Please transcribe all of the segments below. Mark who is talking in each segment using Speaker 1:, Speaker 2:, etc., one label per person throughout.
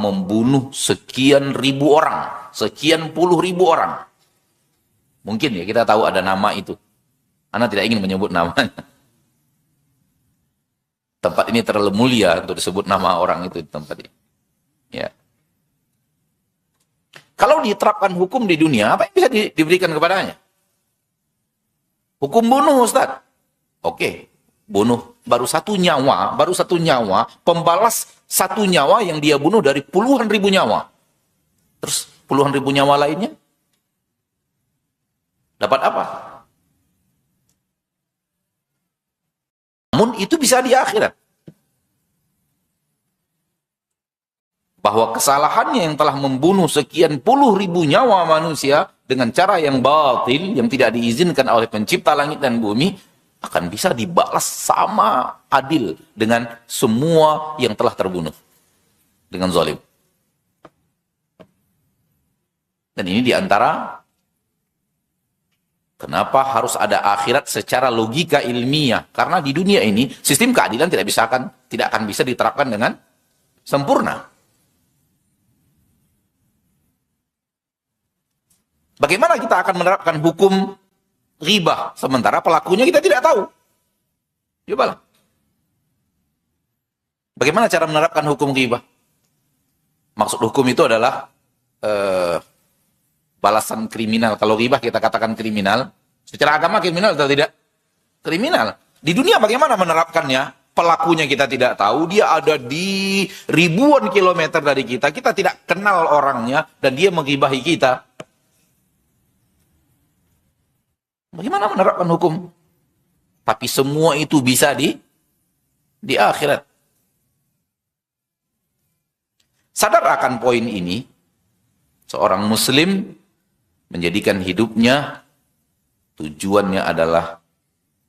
Speaker 1: membunuh sekian ribu orang, sekian puluh ribu orang. Mungkin ya kita tahu ada nama itu. Anda tidak ingin menyebut namanya. Tempat ini terlalu mulia untuk disebut nama orang itu di tempat ini. Ya. Kalau diterapkan hukum di dunia, apa yang bisa diberikan kepadanya? Hukum bunuh, Ustaz. Oke, bunuh baru satu nyawa, pembalas satu nyawa yang dia bunuh dari puluhan ribu nyawa. Terus puluhan ribu nyawa lainnya dapat apa? Namun itu bisa di akhirat. Bahwa kesalahannya yang telah membunuh sekian puluh ribu nyawa manusia dengan cara yang batil, yang tidak diizinkan oleh pencipta langit dan bumi, akan bisa dibalas sama adil dengan semua yang telah terbunuh dengan zalim. Dan ini diantara kenapa harus ada akhirat secara logika ilmiah. Karena di dunia ini sistem keadilan tidak akan bisa diterapkan dengan sempurna. Bagaimana kita akan menerapkan hukum ghibah sementara pelakunya kita tidak tahu? Cobalah. Bagaimana cara menerapkan hukum ghibah? Maksud hukum itu adalah balasan kriminal. Kalau ghibah kita katakan kriminal. Secara agama kriminal atau tidak? Kriminal. Di dunia bagaimana menerapkannya? Pelakunya kita tidak tahu. Dia ada di ribuan kilometer dari kita. Kita tidak kenal orangnya. Dan dia menghibahi kita. Bagaimana menerapkan hukum? Tapi semua itu bisa di akhirat. Sadar akan poin ini, seorang muslim menjadikan hidupnya tujuannya adalah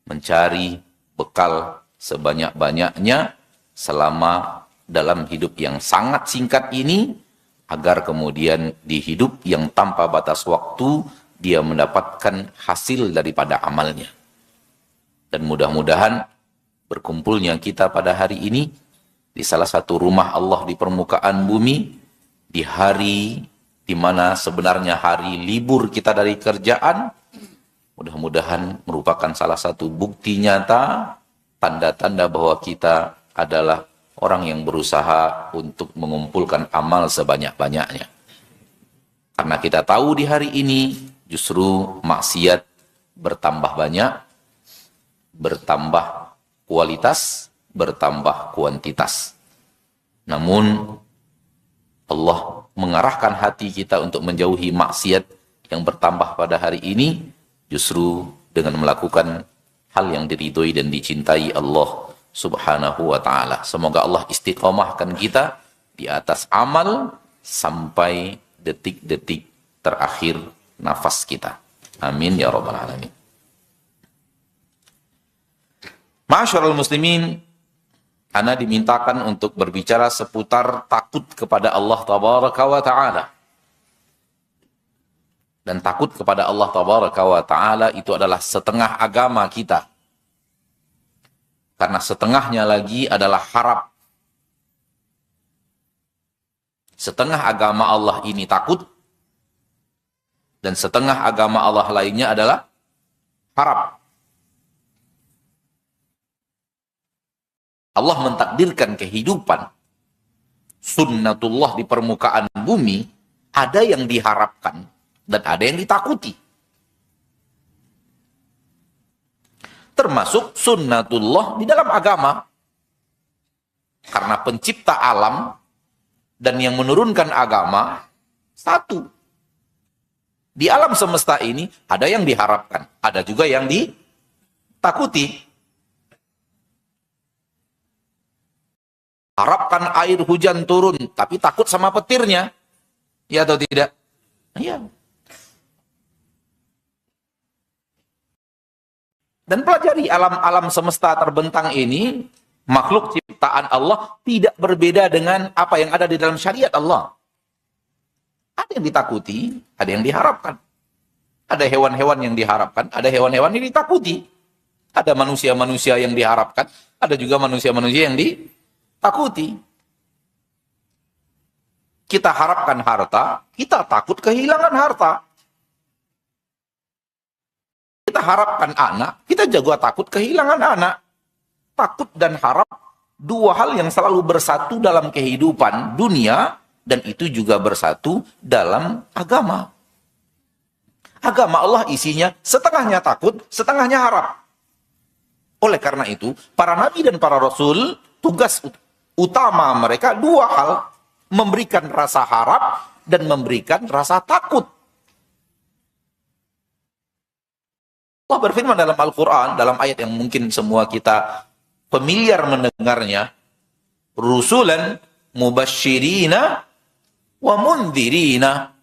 Speaker 1: mencari bekal sebanyak-banyaknya selama dalam hidup yang sangat singkat ini, agar kemudian di hidup yang tanpa batas waktu dia mendapatkan hasil daripada amalnya. Dan mudah-mudahan berkumpulnya kita pada hari ini di salah satu rumah Allah di permukaan bumi, di hari di mana sebenarnya hari libur kita dari kerjaan, mudah-mudahan merupakan salah satu bukti nyata, tanda-tanda bahwa kita adalah orang yang berusaha untuk mengumpulkan amal sebanyak-banyaknya. Karena kita tahu di hari ini justru maksiat bertambah banyak, bertambah kualitas, bertambah kuantitas. Namun Allah mengarahkan hati kita untuk menjauhi maksiat yang bertambah pada hari ini justru dengan melakukan hal yang diridhoi dan dicintai Allah Subhanahu wa ta'ala. Semoga Allah istiqomahkan kita di atas amal sampai detik-detik terakhir nafas kita. Amin ya rabbal alamin. Ma'asyiral muslimin, ana dimintakan untuk berbicara seputar takut kepada Allah tabaraka wa ta'ala. Dan takut kepada Allah tabaraka wa ta'ala itu adalah setengah agama kita. Karena setengahnya lagi adalah harap. Setengah agama Allah ini takut, dan setengah agama Allah lainnya adalah harap. Allah mentakdirkan kehidupan, sunnatullah di permukaan bumi, ada yang diharapkan dan ada yang ditakuti. Termasuk sunnatullah di dalam agama. Karena pencipta alam dan yang menurunkan agama satu. Di alam semesta ini ada yang diharapkan, ada juga yang ditakuti. Harapkan air hujan turun, tapi takut sama petirnya. Ya atau tidak? Iya. Dan pelajari alam-alam semesta terbentang ini, makhluk ciptaan Allah tidak berbeda dengan apa yang ada di dalam syariat Allah. Ada yang ditakuti, ada yang diharapkan. Ada hewan-hewan yang diharapkan, ada hewan-hewan yang ditakuti. Ada manusia-manusia yang diharapkan, ada juga manusia-manusia yang ditakuti. kita harapkan harta, kita takut kehilangan harta. Kita harapkan anak, kita juga takut kehilangan anak. Takut dan harap, dua hal yang selalu bersatu dalam kehidupan dunia, dan itu juga bersatu dalam agama. Agama Allah isinya setengahnya takut, setengahnya harap. Oleh karena itu, para nabi dan para rasul, tugas utama mereka dua hal. Memberikan rasa harap dan memberikan rasa takut. Allah berfirman dalam Al-Quran, dalam ayat yang mungkin semua kita familiar mendengarnya. Rusulan mubasyirina wa mundhirina.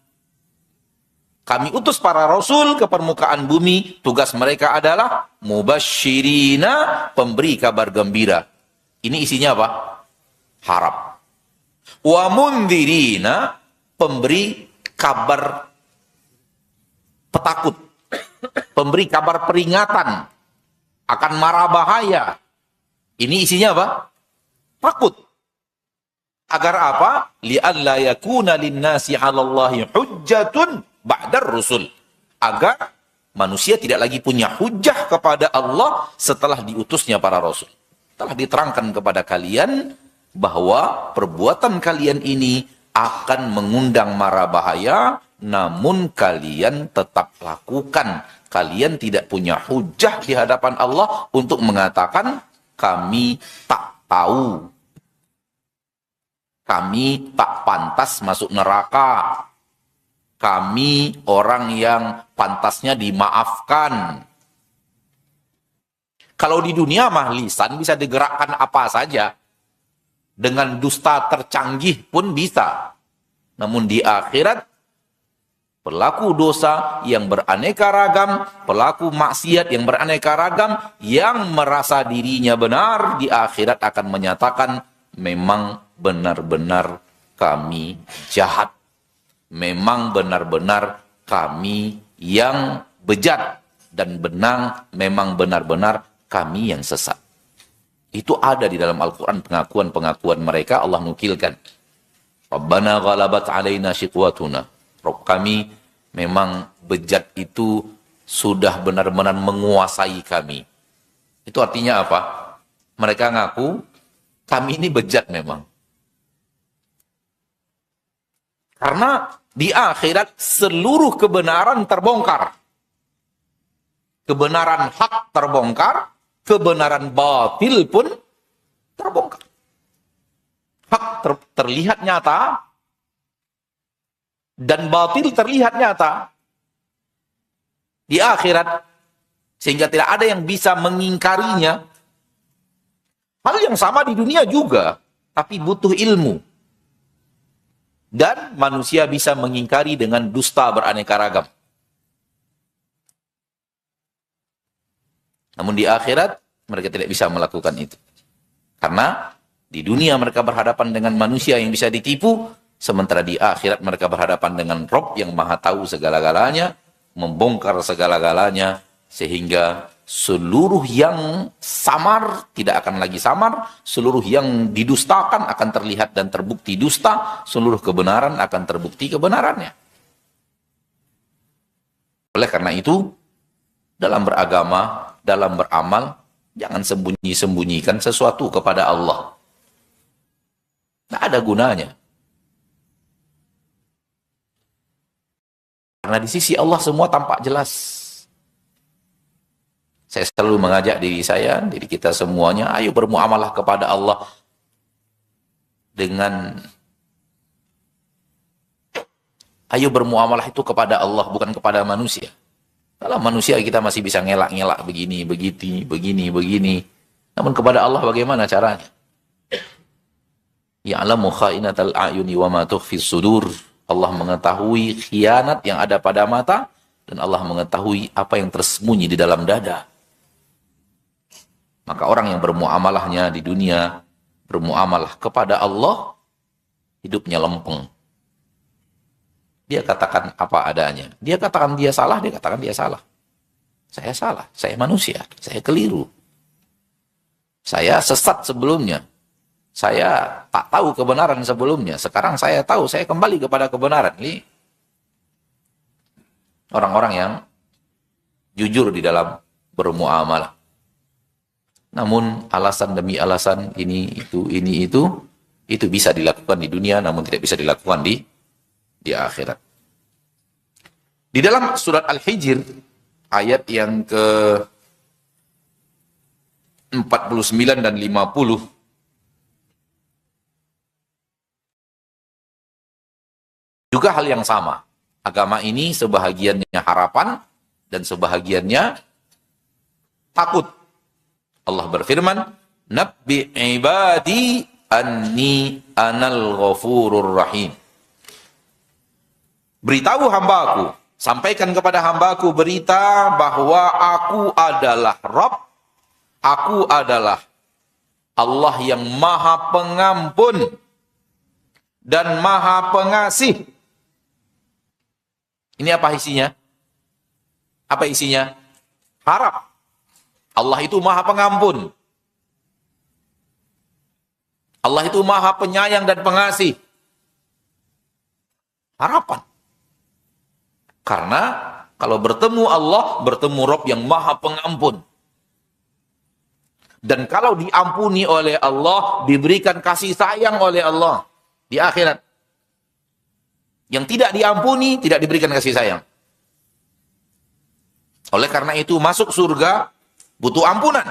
Speaker 1: Kami utus para rasul ke permukaan bumi. Tugas mereka adalah mubasyirina, pemberi kabar gembira. Ini isinya apa? Harap. Wa mundhirina, pemberi kabar petakut. Pemberi kabar peringatan akan mara bahaya. Ini isinya apa? Takut. Agar apa? Li'alla yakuna linnasi 'alallahi hujjatun ba'dar rusul. Agar manusia tidak lagi punya hujjah kepada Allah setelah diutusnya para rasul. Telah diterangkan kepada kalian bahwa perbuatan kalian ini akan mengundang mara bahaya, namun kalian tetap lakukan. Kalian tidak punya hujah di hadapan Allah untuk mengatakan, kami tak tahu. Kami tak pantas masuk neraka. Kami orang yang pantasnya dimaafkan. Kalau di dunia mah lisan bisa digerakkan apa saja. Dengan dusta tercanggih pun bisa. Namun di akhirat, pelaku dosa yang beraneka ragam, pelaku maksiat yang beraneka ragam, yang merasa dirinya benar, di akhirat akan menyatakan, memang benar-benar kami jahat. Memang benar-benar kami yang bejat. Dan memang benar-benar kami yang sesat. Itu ada di dalam Al-Quran pengakuan-pengakuan mereka. Allah nukilkan. Rabbana ghalabat alaina shiqwatuna. Rabb kami memang bejat itu sudah benar-benar menguasai kami. Itu artinya apa? Mereka ngaku, kami ini bejat memang. Karena di akhirat seluruh kebenaran terbongkar. Kebenaran hak terbongkar, kebenaran batil pun terbongkar. Hak terlihat nyata, dan batil terlihat nyata di akhirat, sehingga tidak ada yang bisa mengingkarinya. Hal yang sama di dunia juga, tapi butuh ilmu. Dan manusia bisa mengingkari dengan dusta beraneka ragam. Namun di akhirat, mereka tidak bisa melakukan itu. Karena di dunia mereka berhadapan dengan manusia yang bisa ditipu, sementara di akhirat mereka berhadapan dengan Rabb yang maha tahu segala-galanya, membongkar segala-galanya, sehingga seluruh yang samar tidak akan lagi samar, seluruh yang didustakan akan terlihat dan terbukti dusta, seluruh kebenaran akan terbukti kebenarannya. Oleh karena itu, dalam beragama, dalam beramal, jangan sembunyi-sembunyikan sesuatu kepada Allah. Tidak ada gunanya. Karena di sisi Allah semua tampak jelas. Saya selalu mengajak diri saya, diri kita semuanya, ayo bermuamalah kepada Allah ayo bermuamalah itu kepada Allah, bukan kepada manusia. Kalau manusia kita masih bisa ngelak-ngelak begini, begini. Namun kepada Allah bagaimana caranya? Ya'lamu kha'inatal a'yuni wa ma tukhfis sudur. Allah mengetahui khianat yang ada pada mata, dan Allah mengetahui apa yang tersembunyi di dalam dada. Maka orang yang bermuamalahnya di dunia, bermuamalah kepada Allah, hidupnya lempeng. Dia katakan apa adanya. Dia katakan dia salah, dia katakan dia salah. Saya salah, saya manusia, saya keliru. Saya sesat sebelumnya. Saya tak tahu kebenaran sebelumnya. Sekarang saya tahu, saya kembali kepada kebenaran. Ini orang-orang yang jujur di dalam bermuamalah. Namun alasan demi alasan ini itu bisa dilakukan di dunia, namun tidak bisa dilakukan di akhirat. Di dalam surat Al-Hijr, ayat yang ke 49 dan 50, juga hal yang sama. Agama ini sebahagiannya harapan dan sebahagiannya takut. Allah berfirman, "Nabbi ibadi anni anal ghafurur rahim." Beritahu hambaku, sampaikan kepada hambaku berita bahwa aku adalah Rabb, aku adalah Allah yang Maha Pengampun dan Maha Pengasih. Ini apa isinya? Apa isinya? Harap. Allah itu Maha Pengampun. Allah itu Maha Penyayang dan Pengasih. Harapan. Karena kalau bertemu Allah, bertemu Rabb yang Maha Pengampun. Dan kalau diampuni oleh Allah, diberikan kasih sayang oleh Allah di akhirat. Yang tidak diampuni, tidak diberikan kasih sayang. Oleh karena itu, masuk surga butuh ampunan.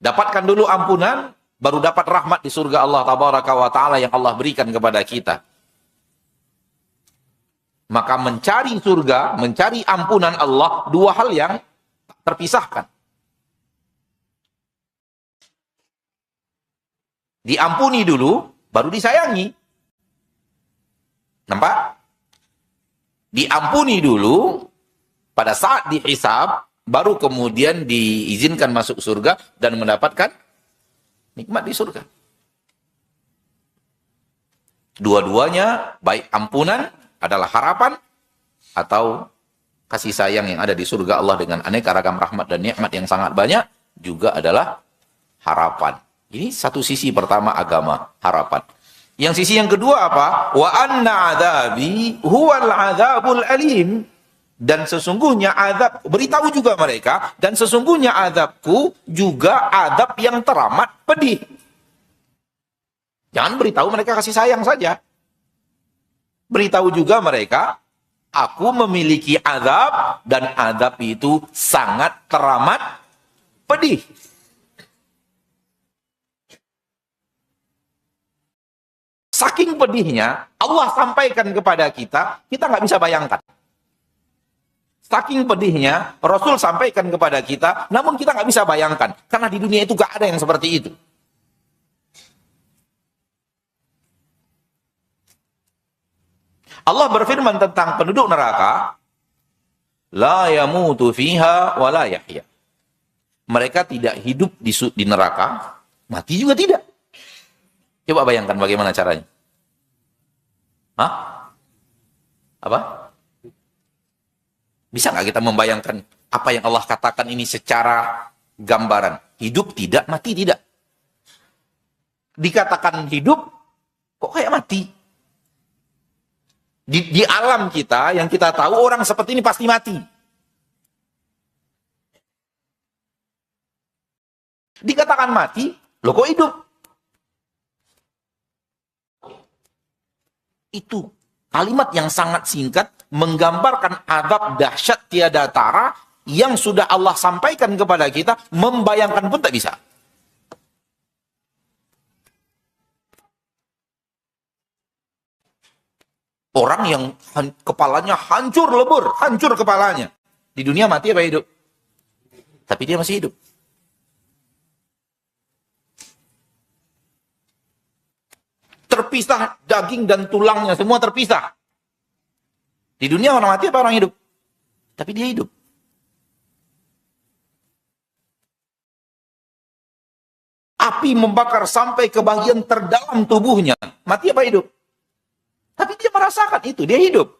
Speaker 1: Dapatkan dulu ampunan, baru dapat rahmat di surga Allah Tabaraka wa Ta'ala yang Allah berikan kepada kita. Maka mencari surga, mencari ampunan Allah, dua hal yang terpisahkan. Diampuni dulu, baru disayangi. Nampak? Diampuni dulu, pada saat dihisab, baru kemudian diizinkan masuk surga dan mendapatkan nikmat di surga. Dua-duanya, baik ampunan adalah harapan, atau kasih sayang yang ada di surga Allah dengan aneka ragam rahmat dan nikmat yang sangat banyak, juga adalah harapan. Ini satu sisi pertama agama, harapan. Yang sisi yang kedua apa? Wa anna adzabi huwal adzabul alim. Dan sesungguhnya azab, beritahu juga mereka, dan sesungguhnya azabku juga azab yang teramat pedih. Jangan beritahu mereka kasih sayang saja. Beritahu juga mereka, aku memiliki azab, dan azab itu sangat teramat pedih. Saking pedihnya, Allah sampaikan kepada kita, kita nggak bisa bayangkan. Saking pedihnya, Rasul sampaikan kepada kita, namun kita nggak bisa bayangkan. Karena di dunia itu nggak ada yang seperti itu. Allah berfirman tentang penduduk neraka, la yamutu fiha wa la yahya. Mereka tidak hidup di neraka, mati juga tidak. Coba bayangkan bagaimana caranya. Hah? Apa? Bisa nggak kita membayangkan apa yang Allah katakan ini secara gambaran? Hidup tidak, mati tidak. Dikatakan hidup, kok kayak mati? Di alam kita, yang kita tahu orang seperti ini pasti mati. Dikatakan mati, loh kok hidup? Itu kalimat yang sangat singkat menggambarkan azab dahsyat tiada tara yang sudah Allah sampaikan kepada kita, membayangkan pun tak bisa. Orang yang kepalanya hancur lebur, hancur kepalanya. Di dunia mati apa hidup? Tapi dia masih hidup. Terpisah daging dan tulangnya, semua terpisah. Di dunia orang mati apa orang hidup? Tapi dia hidup. Api membakar sampai ke bagian terdalam tubuhnya. Mati apa hidup? Tapi dia merasakan itu, dia hidup.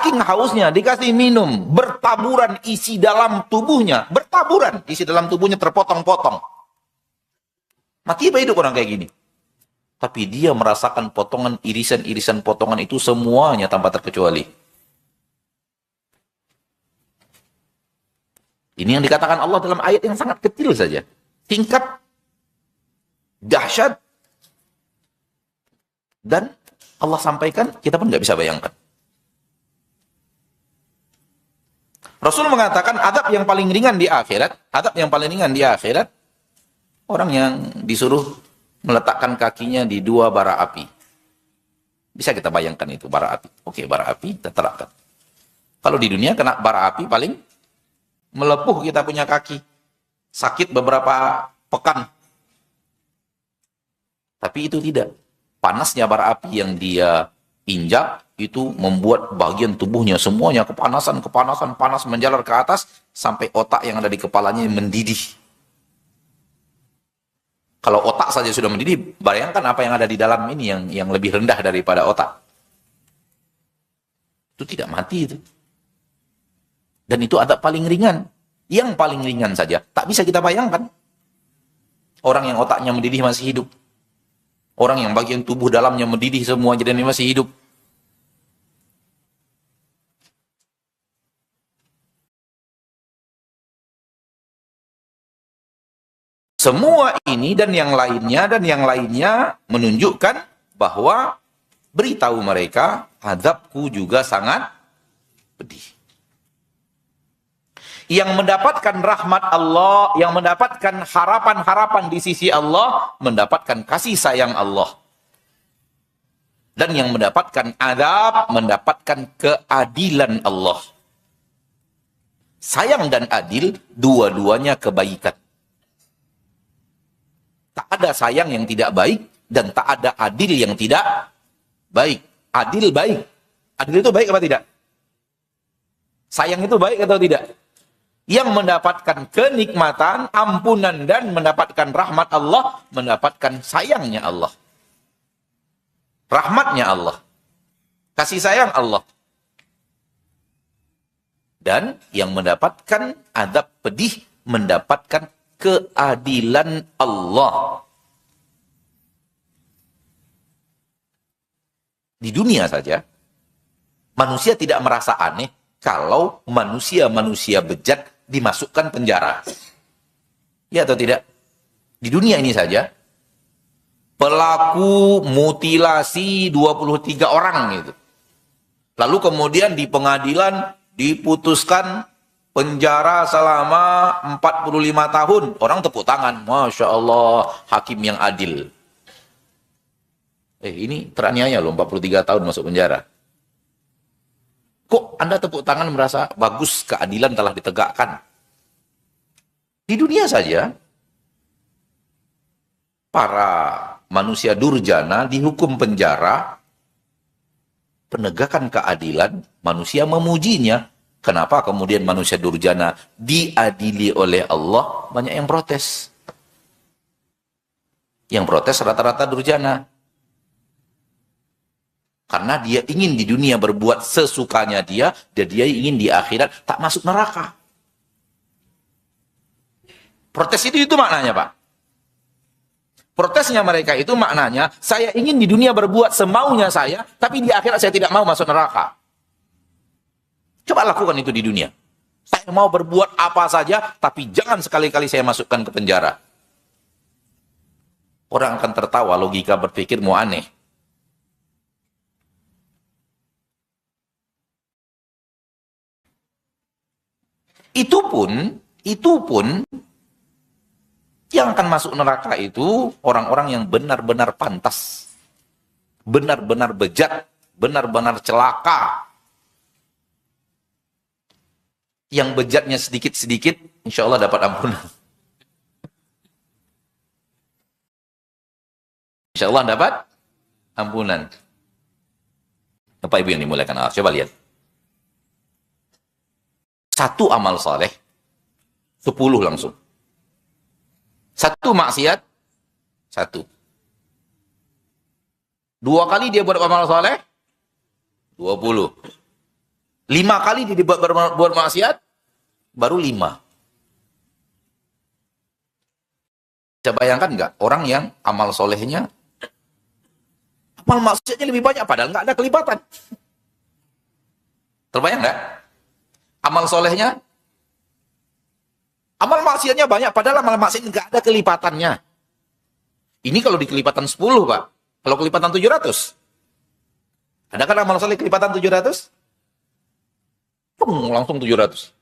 Speaker 1: Saking hausnya dikasih minum, bertaburan isi dalam tubuhnya, bertaburan isi dalam tubuhnya terpotong-potong. Mati apa hidup orang kayak gini? Tapi dia merasakan potongan, irisan-irisan potongan itu semuanya tanpa terkecuali. Ini yang dikatakan Allah dalam ayat yang sangat kecil saja. Tingkat dahsyat. Dan Allah sampaikan, kita pun nggak bisa bayangkan. Rasul mengatakan adab yang paling ringan di akhirat, orang yang disuruh meletakkan kakinya di 2 bara api. Bisa kita bayangkan itu, bara api. Oke, bara api, kita terapkan. Kalau di dunia kena bara api paling melepuh kita punya kaki. Sakit beberapa pekan. Tapi itu tidak. Panasnya bara api yang dia injak, itu membuat bagian tubuhnya semuanya kepanasan, panas menjalar ke atas, sampai otak yang ada di kepalanya mendidih. Kalau otak saja sudah mendidih, bayangkan apa yang ada di dalam ini yang lebih rendah daripada otak. Itu tidak mati itu. Dan itu adab paling ringan. Yang paling ringan saja, tak bisa kita bayangkan. Orang yang otaknya mendidih masih hidup. Orang yang bagian tubuh dalamnya mendidih semua dan masih hidup. Semua ini dan yang lainnya menunjukkan bahwa beritahu mereka azabku juga sangat pedih. Yang mendapatkan rahmat Allah, yang mendapatkan harapan-harapan di sisi Allah, mendapatkan kasih sayang Allah. Dan yang mendapatkan azab, mendapatkan keadilan Allah. Sayang dan adil, dua-duanya kebaikan. Tak ada sayang yang tidak baik, dan tak ada adil yang tidak baik. Adil baik. Adil itu baik apa tidak? Sayang itu baik atau tidak? Yang mendapatkan kenikmatan, ampunan, dan mendapatkan rahmat Allah, mendapatkan sayangnya Allah. Rahmatnya Allah. Kasih sayang Allah. Dan yang mendapatkan azab pedih, mendapatkan keadilan Allah. Di dunia saja, manusia tidak merasa aneh kalau manusia-manusia bejat dimasukkan penjara. Ya atau tidak? Di dunia ini saja, pelaku mutilasi 23 orang gitu. Lalu kemudian di pengadilan diputuskan penjara selama 45 tahun. Orang tepuk tangan. Masya Allah, hakim yang adil. Ini teraniaya loh, 43 tahun masuk penjara. Kok Anda tepuk tangan merasa bagus, keadilan telah ditegakkan? Di dunia saja, para manusia durjana dihukum penjara, penegakan keadilan, manusia memujinya. Kenapa kemudian manusia durjana diadili oleh Allah? Banyak yang protes. Yang protes rata-rata durjana. Karena dia ingin di dunia berbuat sesukanya dia, dan dia ingin di akhirat tak masuk neraka. Protes itu maknanya, Pak. Protesnya mereka itu maknanya, saya ingin di dunia berbuat semaunya saya, tapi di akhirat saya tidak mau masuk neraka. Coba lakukan itu di dunia. Saya mau berbuat apa saja, tapi jangan sekali-kali saya masukkan ke penjara. Orang akan tertawa, logika berpikir mau aneh. Itu pun yang akan masuk neraka itu orang-orang yang benar-benar pantas, benar-benar bejat, benar-benar celaka. Yang bejatnya sedikit-sedikit, insya Allah dapat ampunan. Insya Allah dapat ampunan. Bapak Ibu yang dimuliakan Allah, coba lihat. Satu amal saleh, 10 langsung. Satu maksiat, 1. 2 kali dia buat amal saleh, 20. 5 kali berbuat maksiat, baru 5. Bisa bayangkan nggak orang yang amal solehnya, amal maksiatnya lebih banyak, padahal nggak ada kelipatan. Terbayang nggak? Amal solehnya, amal maksiatnya banyak, padahal amal maksiat nggak ada kelipatannya. Ini kalau dikelipatan 10, Pak. Kalau kelipatan 700. Ada kan amal soleh kelipatan 700? Langsung 700.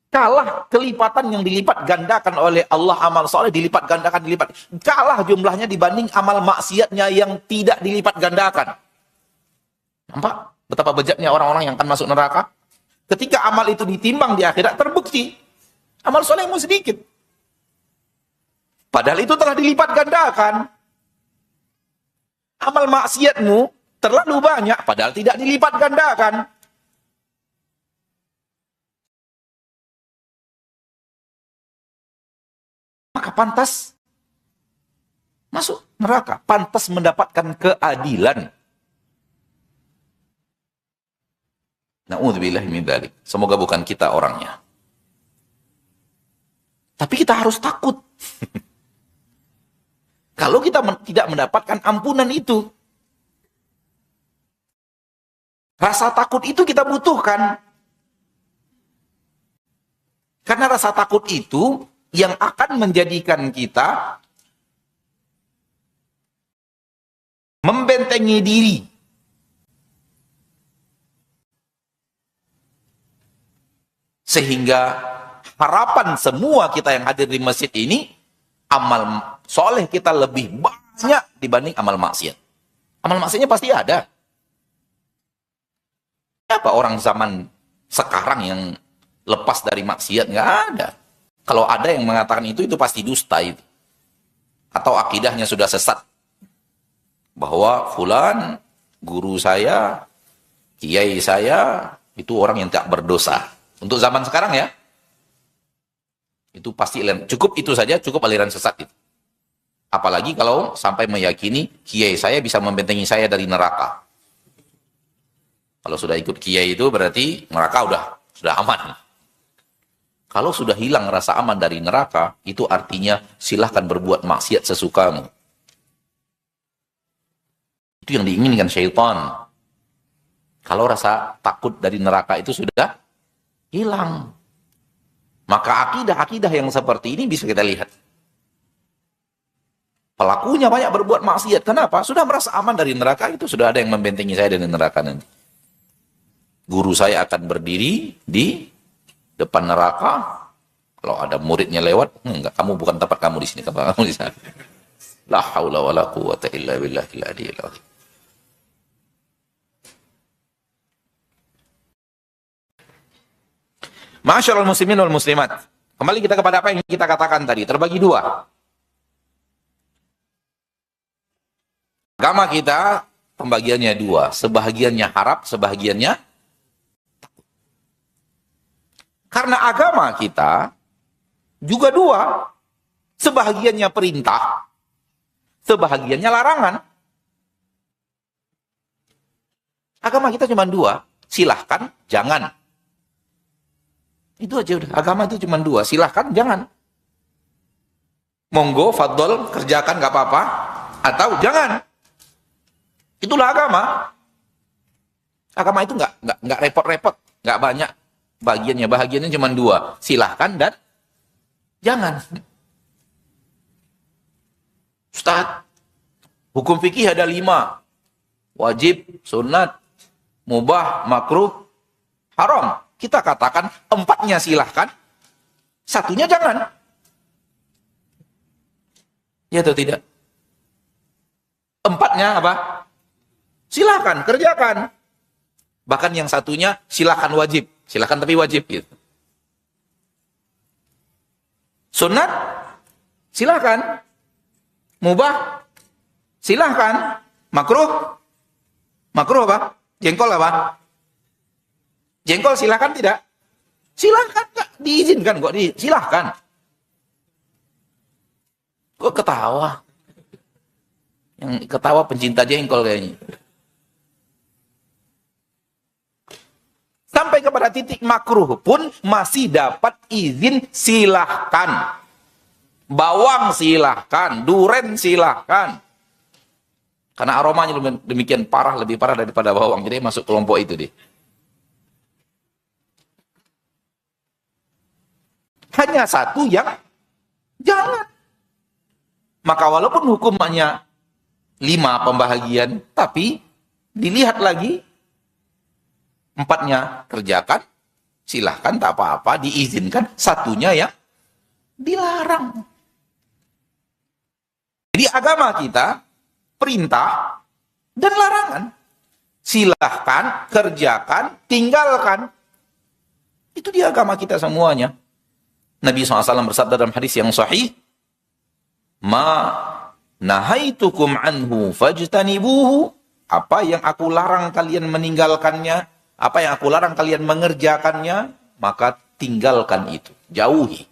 Speaker 1: Kalah kelipatan yang dilipat gandakan oleh Allah amal soleh, dilipat gandakan, kalah jumlahnya dibanding amal maksiatnya yang tidak dilipat gandakan. Nampak betapa bejatnya orang-orang yang akan masuk neraka? Ketika amal itu ditimbang di akhirat, terbukti amal solehmu sedikit, padahal itu telah dilipat gandakan. Amal maksiatmu terlalu banyak, padahal tidak dilipat gandakan. Maka pantas masuk neraka, pantas mendapatkan keadilan. Na'udzubillahi min dzalik. Semoga bukan kita orangnya. Tapi kita harus takut. Kalau kita tidak mendapatkan ampunan itu, rasa takut itu kita butuhkan. Karena rasa takut itu yang akan menjadikan kita membentengi diri. Sehingga harapan semua kita yang hadir di masjid ini, amal soleh kita lebih banyak dibanding amal maksiat. Amal maksiatnya pasti ada. Apa orang zaman sekarang yang lepas dari maksiat? Nggak ada. Kalau ada yang mengatakan itu pasti dusta itu. Atau akidahnya sudah sesat. Bahwa fulan, guru saya, kiai saya, itu orang yang tak berdosa. Untuk zaman sekarang ya. Itu pasti cukup itu saja, cukup aliran sesat itu. Apalagi kalau sampai meyakini kiai saya bisa membentengi saya dari neraka. Kalau sudah ikut kiai itu berarti neraka sudah aman. Kalau sudah hilang rasa aman dari neraka, itu artinya silahkan berbuat maksiat sesukamu. Itu yang diinginkan syaitan. Kalau rasa takut dari neraka itu sudah hilang, maka akidah-akidah yang seperti ini bisa kita lihat. Pelakunya banyak berbuat maksiat. Kenapa? Sudah merasa aman dari neraka, itu sudah ada yang membentengi saya dari neraka nanti. Guru saya akan berdiri di depan neraka. Kalau ada muridnya lewat, enggak, kamu bukan tempat kamu di sini, tempat kamu di sana. La haula wala quwwata illa billahil aliyyil azim. Ma'asyiral muslimin wal muslimat. Kembali kita kepada apa yang kita katakan tadi, terbagi dua. Agama kita pembagiannya dua, sebahagiannya harap, sebahagiannya takut. Karena agama kita juga dua, sebahagiannya perintah, sebahagiannya larangan. Agama kita cuma dua, silahkan, jangan. Itu aja udah, agama itu cuma dua, silahkan, jangan. Monggo, fadol, kerjakan, gak apa-apa, atau jangan. Itulah agama. Agama itu nggak repot-repot, nggak banyak bagiannya. Bagiannya cuma dua, silahkan dan jangan. Ustaz, hukum fikih ada 5. Wajib, sunat, mubah, makruh, haram. Kita katakan 4-nya silahkan, 1-nya jangan. Ya atau tidak? 4-nya apa? Silahkan, kerjakan. Bahkan yang 1-nya silahkan wajib. Silahkan tapi wajib gitu. Sunat, silahkan. Mubah, silahkan. Makruh, makruh apa? Jengkol apa? Jengkol silahkan tidak? Silahkan, gak diizinkan kok, silahkan. Kok ketawa? Yang ketawa pencinta jengkol kayaknya. pada titik makruh pun masih dapat izin silahkan. Bawang silahkan, duren silahkan. Karena aromanya demikian parah, lebih parah daripada bawang. Jadi masuk kelompok itu deh. Hanya satu yang jangan. Maka walaupun hukumannya 5 pembahagian, tapi dilihat lagi 4-nya kerjakan, silahkan, tak apa-apa, diizinkan. Satunya yang dilarang. Jadi agama kita perintah dan larangan. Silahkan, kerjakan, tinggalkan. Itu di agama kita semuanya. Nabi SAW bersabda dalam hadis yang sahih, "Ma nahaitukum anhu fajtanibuhu." Apa yang aku larang kalian meninggalkannya, apa yang aku larang kalian mengerjakannya, maka tinggalkan itu, jauhi.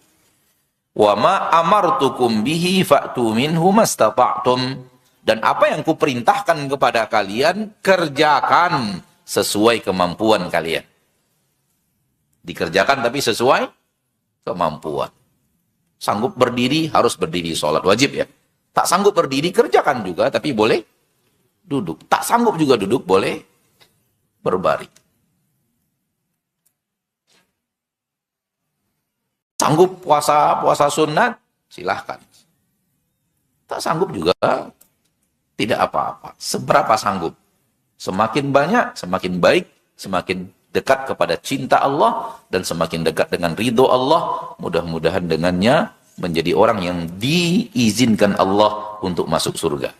Speaker 1: "Wa ma amartukum bihi fa'tu minhu mastata'tum." Dan apa yang kuperintahkan kepada kalian, kerjakan sesuai kemampuan kalian. Dikerjakan tapi sesuai kemampuan. Sanggup berdiri, harus berdiri, sholat wajib ya. Tak sanggup berdiri, kerjakan juga, tapi boleh duduk. Tak sanggup juga duduk, boleh berbaring. Sanggup puasa sunat, silahkan. Tak sanggup juga, tidak apa-apa. Seberapa sanggup? Semakin banyak, semakin baik, semakin dekat kepada cinta Allah, dan semakin dekat dengan ridho Allah. Mudah-mudahan dengannya menjadi orang yang diizinkan Allah untuk masuk surga.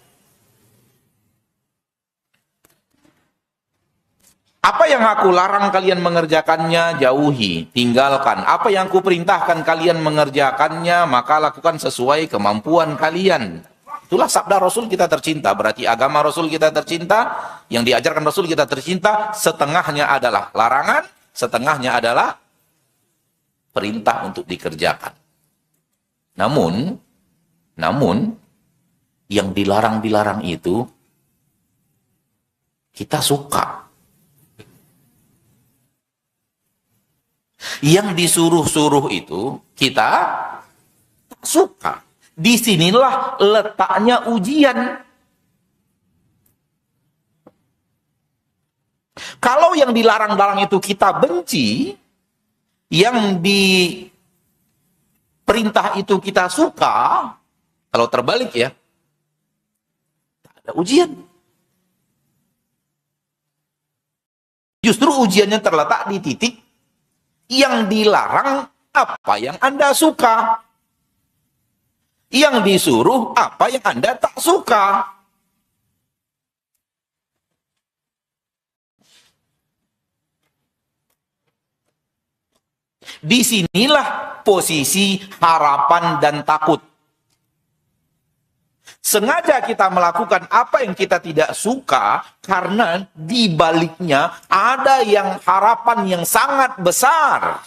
Speaker 1: Apa yang aku larang kalian mengerjakannya, jauhi, tinggalkan. Apa yang aku perintahkan kalian mengerjakannya, maka lakukan sesuai kemampuan kalian. Itulah sabda Rasul kita tercinta. Berarti agama Rasul kita tercinta, yang diajarkan Rasul kita tercinta, setengahnya adalah larangan, setengahnya adalah perintah untuk dikerjakan. Namun yang dilarang-dilarang itu kita suka. Yang disuruh-suruh itu kita tak suka. Disinilah letaknya ujian. Kalau yang dilarang-larang itu kita benci, yang diperintah itu kita suka, kalau terbalik ya, tak ada ujian. Justru ujiannya terletak di titik yang dilarang apa yang Anda suka. Yang disuruh apa yang Anda tak suka. Disinilah posisi harapan dan takut. Sengaja kita melakukan apa yang kita tidak suka karena di baliknya ada yang harapan yang sangat besar.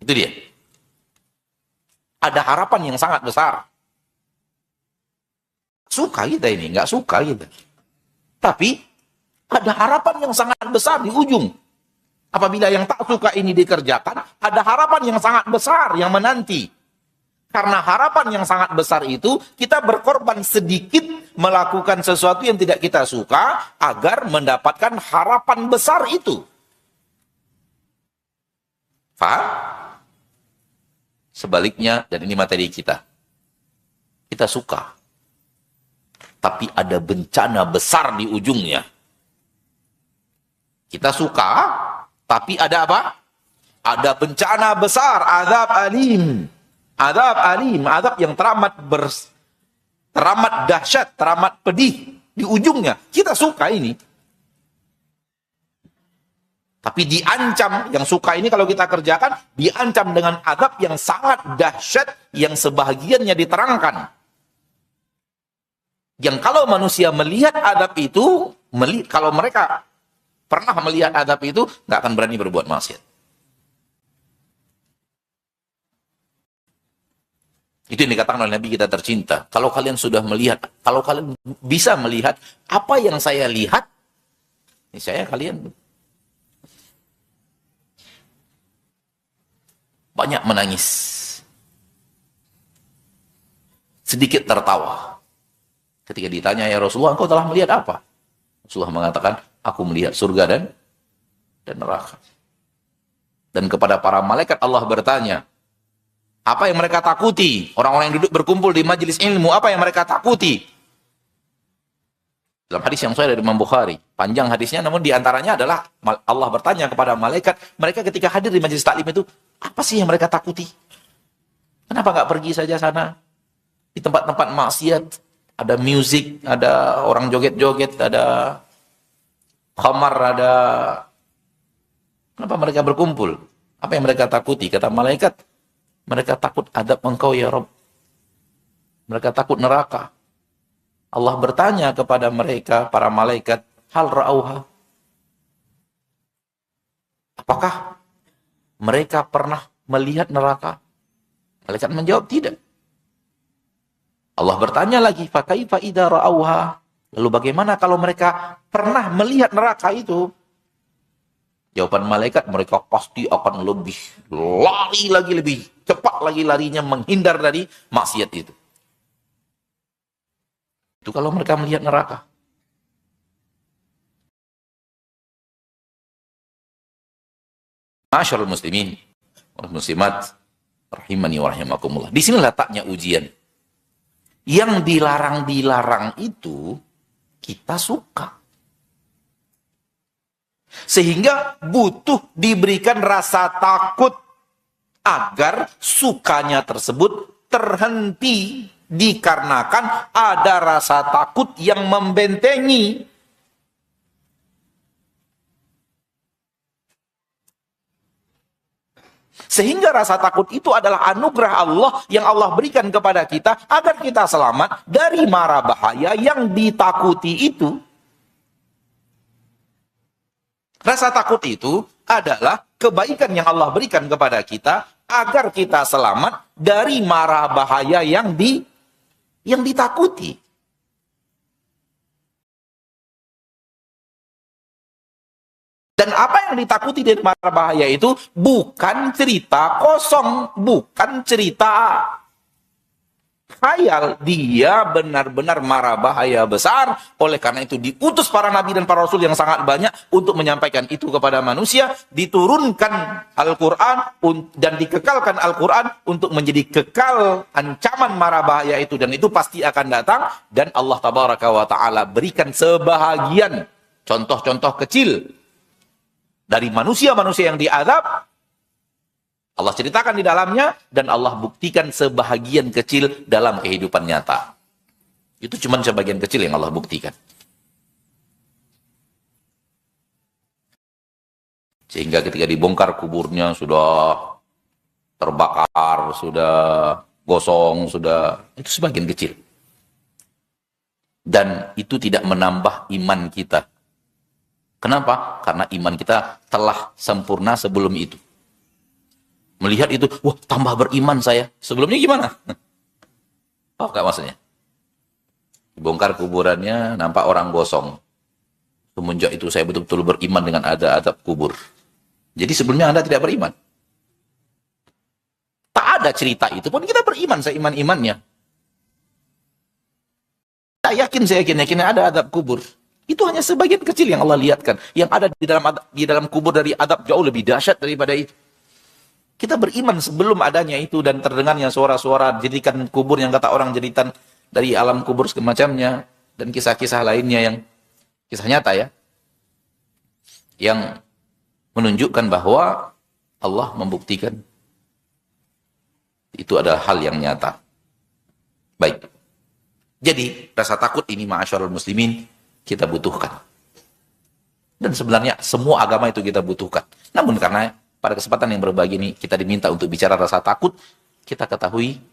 Speaker 1: Itu dia. Ada harapan yang sangat besar. Suka kita ini, nggak suka kita. Tapi ada harapan yang sangat besar di ujung. Apabila yang tak suka ini dikerjakan, ada harapan yang sangat besar yang menanti. Karena harapan yang sangat besar itu, kita berkorban sedikit melakukan sesuatu yang tidak kita suka agar mendapatkan harapan besar itu. Faham? Sebaliknya, dan ini materi kita. Kita suka. Tapi ada bencana besar di ujungnya. Kita suka, tapi ada apa? Ada bencana besar, azab alim. Azab alim, azab yang teramat dahsyat, teramat pedih di ujungnya. Kita suka ini. Tapi diancam, yang suka ini kalau kita kerjakan, diancam dengan azab yang sangat dahsyat, yang sebahagiannya diterangkan. Yang kalau manusia melihat azab itu, kalau mereka pernah melihat azab itu, nggak akan berani berbuat maksiat. Itu yang dikatakan oleh Nabi kita tercinta. Kalau kalian sudah melihat, kalau kalian bisa melihat apa yang saya lihat, ini saya kalian banyak menangis, sedikit tertawa. Ketika ditanya, ya Rasulullah, engkau telah melihat apa? Rasulullah mengatakan, aku melihat surga dan neraka. Dan kepada para malaikat Allah bertanya, apa yang mereka takuti? Orang-orang yang duduk berkumpul di majelis ilmu, apa yang mereka takuti? Dalam hadis yang sahih dari Imam Bukhari, panjang hadisnya, namun diantaranya adalah Allah bertanya kepada malaikat, mereka ketika hadir di majelis taklim itu, apa sih yang mereka takuti? Kenapa nggak pergi saja sana? Di tempat-tempat maksiat, ada musik, ada orang joget-joget, ada khamar, ada... Kenapa mereka berkumpul? Apa yang mereka takuti? Kata malaikat, mereka takut adab engkau ya Rabb. Mereka takut neraka. Allah bertanya kepada mereka, para malaikat, hal ra'auha. Apakah mereka pernah melihat neraka? Malaikat menjawab, tidak. Allah bertanya lagi, fakaifa idza ra'auha. Lalu bagaimana kalau mereka pernah melihat neraka itu? Jawaban malaikat, mereka pasti akan lebih lari lagi, lebih cepat lagi larinya menghindar dari maksiat itu. Itu kalau mereka melihat neraka. Ma'asyiral muslimin wal muslimat rahimani wa rahimakumullah. Di sini letaknya ujian. Yang dilarang-dilarang itu kita suka. Sehingga butuh diberikan rasa takut agar sukanya tersebut terhenti dikarenakan ada rasa takut yang membentengi. Sehingga rasa takut itu adalah anugerah Allah yang Allah berikan kepada kita agar kita selamat dari mara bahaya yang ditakuti itu. Rasa takut itu adalah kebaikan yang Allah berikan kepada kita agar kita selamat dari mara bahaya yang ditakuti. Dan apa yang ditakuti dari mara bahaya itu bukan cerita kosong, bukan cerita khayal. Dia benar-benar mara bahaya besar. Oleh karena itu diutus para nabi dan para rasul yang sangat banyak untuk menyampaikan itu kepada manusia. Diturunkan Al-Quran dan dikekalkan Al-Quran untuk menjadi kekal ancaman mara bahaya itu. Dan itu pasti akan datang. Dan Allah Tabaraka wa Ta'ala berikan sebahagian contoh-contoh kecil dari manusia-manusia yang diazab. Allah ceritakan di dalamnya, dan Allah buktikan sebahagian kecil dalam kehidupan nyata. Itu cuma sebagian kecil yang Allah buktikan. Sehingga ketika dibongkar kuburnya sudah terbakar, sudah gosong, sudah... Itu sebagian kecil. Dan itu tidak menambah iman kita. Kenapa? Karena iman kita telah sempurna sebelum itu. Melihat itu, wah tambah beriman saya. Sebelumnya gimana? Oh enggak maksudnya. Dibongkar kuburannya, nampak orang gosong. Semenjak itu saya betul-betul beriman dengan ada azab kubur. Jadi sebelumnya Anda tidak beriman. Tak ada cerita itu pun kita beriman, seiman-imannya. Saya yakin ada azab kubur. Itu hanya sebagian kecil yang Allah lihatkan. Yang ada di dalam kubur dari azab jauh lebih dahsyat daripada itu. Kita beriman sebelum adanya itu dan terdengarnya suara-suara jeritan kubur yang kata orang jeritan dari alam kubur semacamnya dan kisah-kisah lainnya yang kisah nyata ya. Yang menunjukkan bahwa Allah membuktikan itu adalah hal yang nyata. Baik. Jadi rasa takut ini ma'asyarul muslimin kita butuhkan. Dan sebenarnya semua agama itu kita butuhkan. Namun karena pada kesempatan yang berbagi ini kita diminta untuk bicara rasa takut,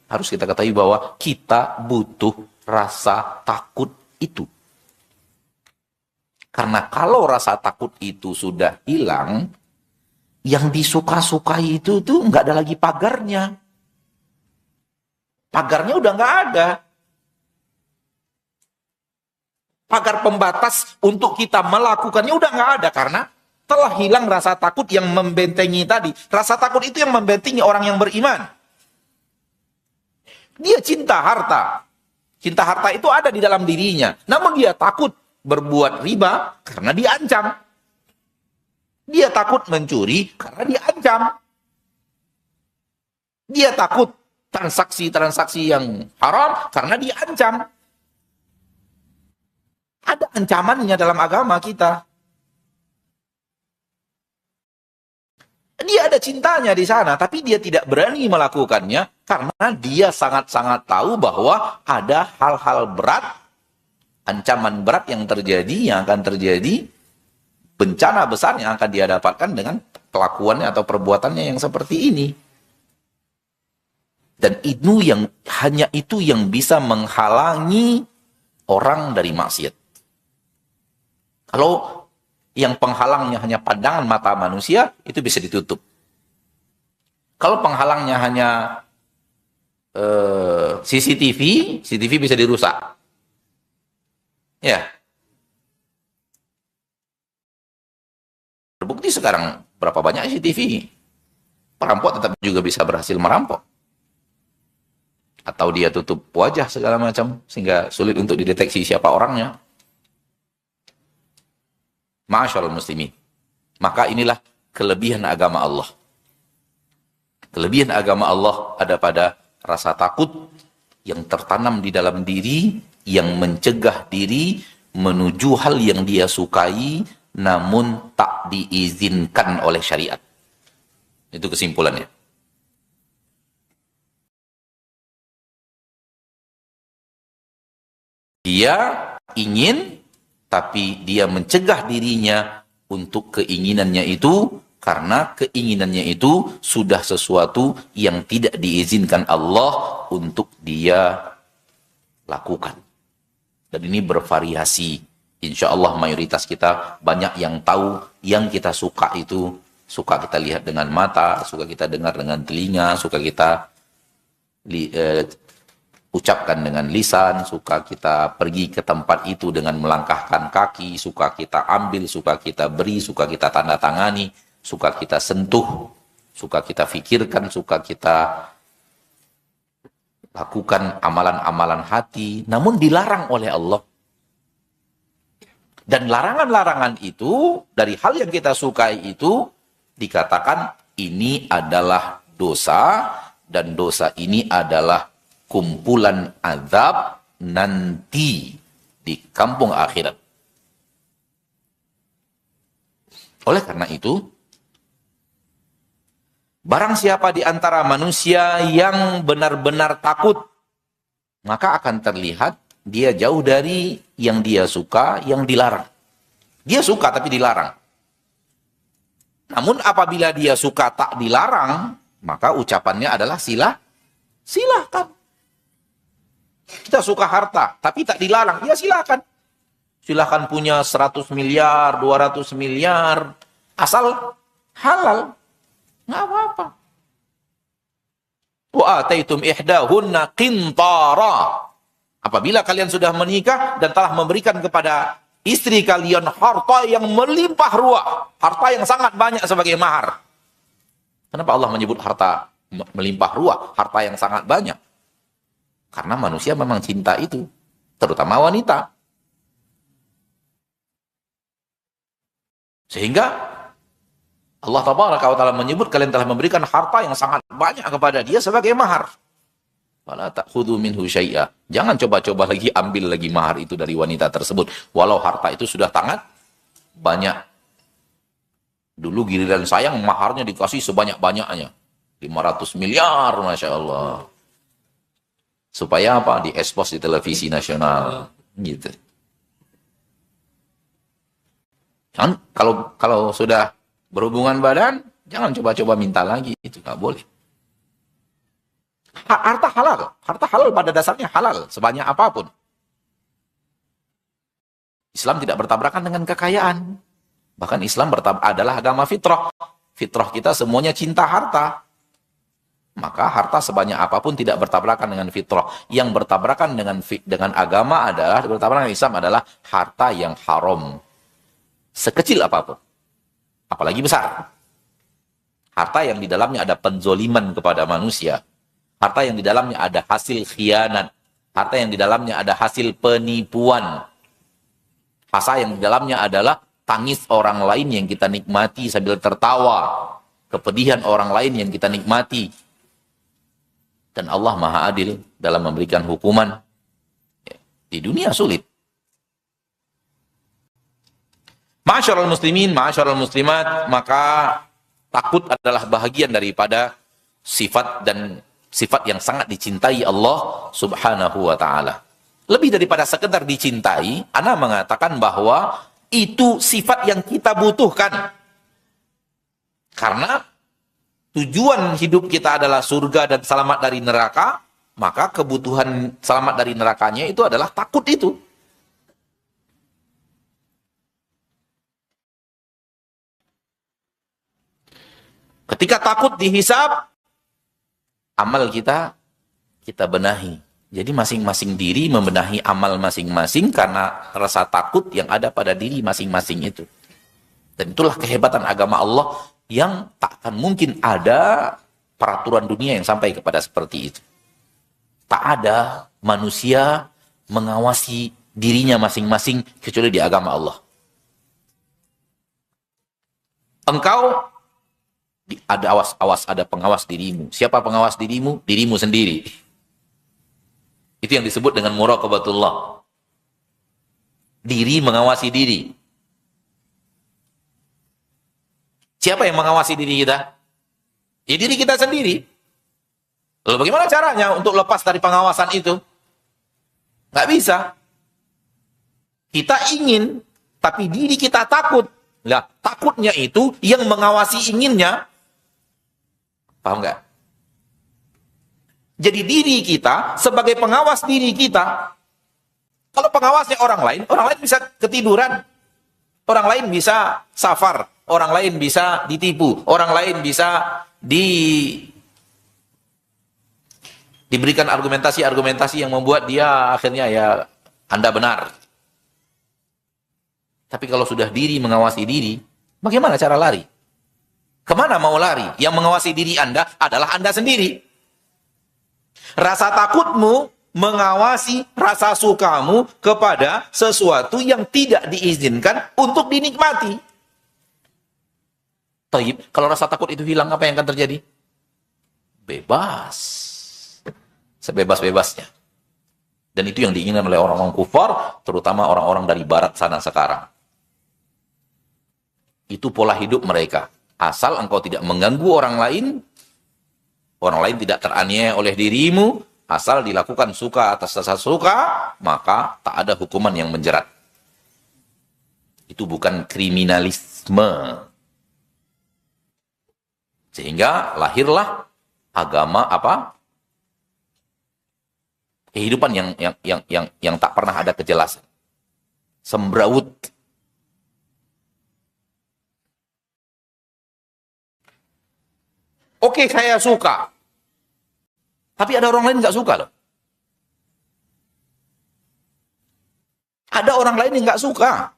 Speaker 1: harus kita ketahui bahwa kita butuh rasa takut itu. Karena kalau rasa takut itu sudah hilang, yang disuka-sukai itu tuh nggak ada lagi pagarnya. Pagarnya udah nggak ada. Pagar pembatas untuk kita melakukannya udah nggak ada karena telah hilang rasa takut yang membentengi tadi. Rasa takut itu yang membentengi orang yang beriman. Dia cinta harta. Cinta harta itu ada di dalam dirinya. Namun dia takut berbuat riba karena diancam. Dia takut mencuri karena diancam. Dia takut transaksi-transaksi yang haram karena diancam. Ada ancamannya dalam agama kita. Dia ada cintanya di sana, tapi dia tidak berani melakukannya karena dia sangat-sangat tahu bahwa ada hal-hal berat, ancaman berat yang akan terjadi, bencana besar yang akan dia dapatkan dengan kelakuannya atau perbuatannya yang seperti ini. Dan itu hanya itu yang bisa menghalangi orang dari maksiat. Kalau yang penghalangnya hanya pandangan mata manusia, itu bisa ditutup. Kalau penghalangnya hanya CCTV bisa dirusak. Ya. Terbukti sekarang berapa banyak CCTV. Perampok tetap juga bisa berhasil merampok. Atau dia tutup wajah segala macam, sehingga sulit untuk dideteksi siapa orangnya. Ma'asyarul muslimin. Maka inilah kelebihan agama Allah. Kelebihan agama Allah ada pada rasa takut yang tertanam di dalam diri, yang mencegah diri menuju hal yang dia sukai, namun tak diizinkan oleh syariat. Itu kesimpulannya. Dia ingin, tapi dia mencegah dirinya untuk keinginannya itu, karena keinginannya itu sudah sesuatu yang tidak diizinkan Allah untuk dia lakukan. Dan ini bervariasi. Insya Allah mayoritas kita banyak yang tahu yang kita suka itu, suka kita lihat dengan mata, suka kita dengar dengan telinga, suka kita ucapkan dengan lisan, suka kita pergi ke tempat itu dengan melangkahkan kaki, suka kita ambil, suka kita beri, suka kita tanda tangani, suka kita sentuh, suka kita fikirkan, suka kita lakukan amalan-amalan hati, namun dilarang oleh Allah. Dan larangan-larangan itu, dari hal yang kita sukai itu, dikatakan ini adalah dosa, dan dosa ini adalah kumpulan azab nanti di kampung akhirat. Oleh karena itu, barang siapa di antara manusia yang benar-benar takut, maka akan terlihat dia jauh dari yang dia suka, yang dilarang. Dia suka tapi dilarang. Namun apabila dia suka tak dilarang, maka ucapannya adalah silahkan. Kita suka harta, tapi tak dilarang. Ya silakan. Silakan punya 100 miliar, 200 miliar. Asal halal. Nggak apa-apa. Wa ataitum ihdahunna qintara. Apabila kalian sudah menikah dan telah memberikan kepada istri kalian harta yang melimpah ruah. Harta yang sangat banyak sebagai mahar. Kenapa Allah menyebut harta melimpah ruah? Harta yang sangat banyak. Karena manusia memang cinta itu, terutama wanita. Sehingga Allah Tabaraka wa Ta'ala menyebut kalian telah memberikan harta yang sangat banyak kepada dia sebagai mahar. Wala ta'khudhu minhu syai'a. Jangan coba-coba lagi ambil lagi mahar itu dari wanita tersebut. Walau harta itu sudah sangat banyak. Dulu giliran sayang maharnya dikasih sebanyak-banyaknya. 500 miliar, Masya Allah. Supaya apa? Diekspos di televisi nasional. Gitu. Jangan, kalau sudah berhubungan badan, jangan coba-coba minta lagi. Itu nggak boleh. Harta halal. Harta halal pada dasarnya halal. Sebanyak apapun. Islam tidak bertabrakan dengan kekayaan. Bahkan Islam adalah agama fitrah. Fitrah kita semuanya cinta harta. Maka harta sebanyak apapun tidak bertabrakan dengan fitrah. Yang bertabrakan dengan agama adalah, bertabrakan dengan Islam adalah harta yang haram. Sekecil apapun. apalagi besar. Harta yang di dalamnya ada penzoliman kepada manusia. Harta yang di dalamnya ada hasil khianat. Harta yang di dalamnya ada hasil penipuan. Harta yang di dalamnya adalah tangis orang lain yang kita nikmati sambil tertawa. Kepedihan orang lain yang kita nikmati. Dan Allah Maha Adil dalam memberikan hukuman. Di dunia sulit. Ma'asyiral muslimin, ma'asyiral muslimat, maka takut adalah bahagian daripada sifat yang sangat dicintai Allah Subhanahu wa taala. Lebih daripada sekedar dicintai, ana mengatakan bahwa itu sifat yang kita butuhkan. Karena tujuan hidup kita adalah surga dan selamat dari neraka, maka kebutuhan selamat dari nerakanya itu adalah takut itu. Ketika takut dihisab, amal kita benahi. Jadi masing-masing diri membenahi amal masing-masing karena rasa takut yang ada pada diri masing-masing itu. Dan itulah kehebatan agama Allah yang tak akan mungkin ada peraturan dunia yang sampai kepada seperti itu. Tak ada manusia mengawasi dirinya masing-masing kecuali di agama Allah. Engkau ada ada pengawas dirimu. Siapa pengawas dirimu? Dirimu sendiri. Itu yang disebut dengan muraqabatullah. Diri mengawasi diri. Siapa yang mengawasi diri kita? Ya diri kita sendiri. Lalu bagaimana caranya untuk lepas dari pengawasan itu? Nggak bisa. Kita ingin, tapi diri kita takut. Lah, takutnya itu yang mengawasi inginnya. Paham nggak? Jadi diri kita sebagai pengawas diri kita. Kalau pengawasnya orang lain bisa ketiduran. Orang lain bisa safar. Orang lain bisa ditipu. Orang lain bisa diberikan argumentasi-argumentasi yang membuat dia akhirnya ya Anda benar. Tapi kalau sudah diri mengawasi diri, bagaimana cara lari? Kemana mau lari? Yang mengawasi diri Anda adalah Anda sendiri. Rasa takutmu mengawasi rasa sukamu kepada sesuatu yang tidak diizinkan untuk dinikmati. Taib, kalau rasa takut itu hilang, apa yang akan terjadi? Bebas. Sebebas-bebasnya. Dan itu yang diinginkan oleh orang-orang kufar, terutama orang-orang dari barat sana sekarang. Itu pola hidup mereka. Asal engkau tidak mengganggu orang lain tidak teraniaya oleh dirimu, asal dilakukan suka atas rasa suka, maka tak ada hukuman yang menjerat. Itu bukan kriminalisme. Sehingga lahirlah agama apa? Kehidupan yang tak pernah ada kejelasan. Sembrawut. Oke, saya suka. Tapi ada orang lain nggak suka loh. Ada orang lain yang nggak suka.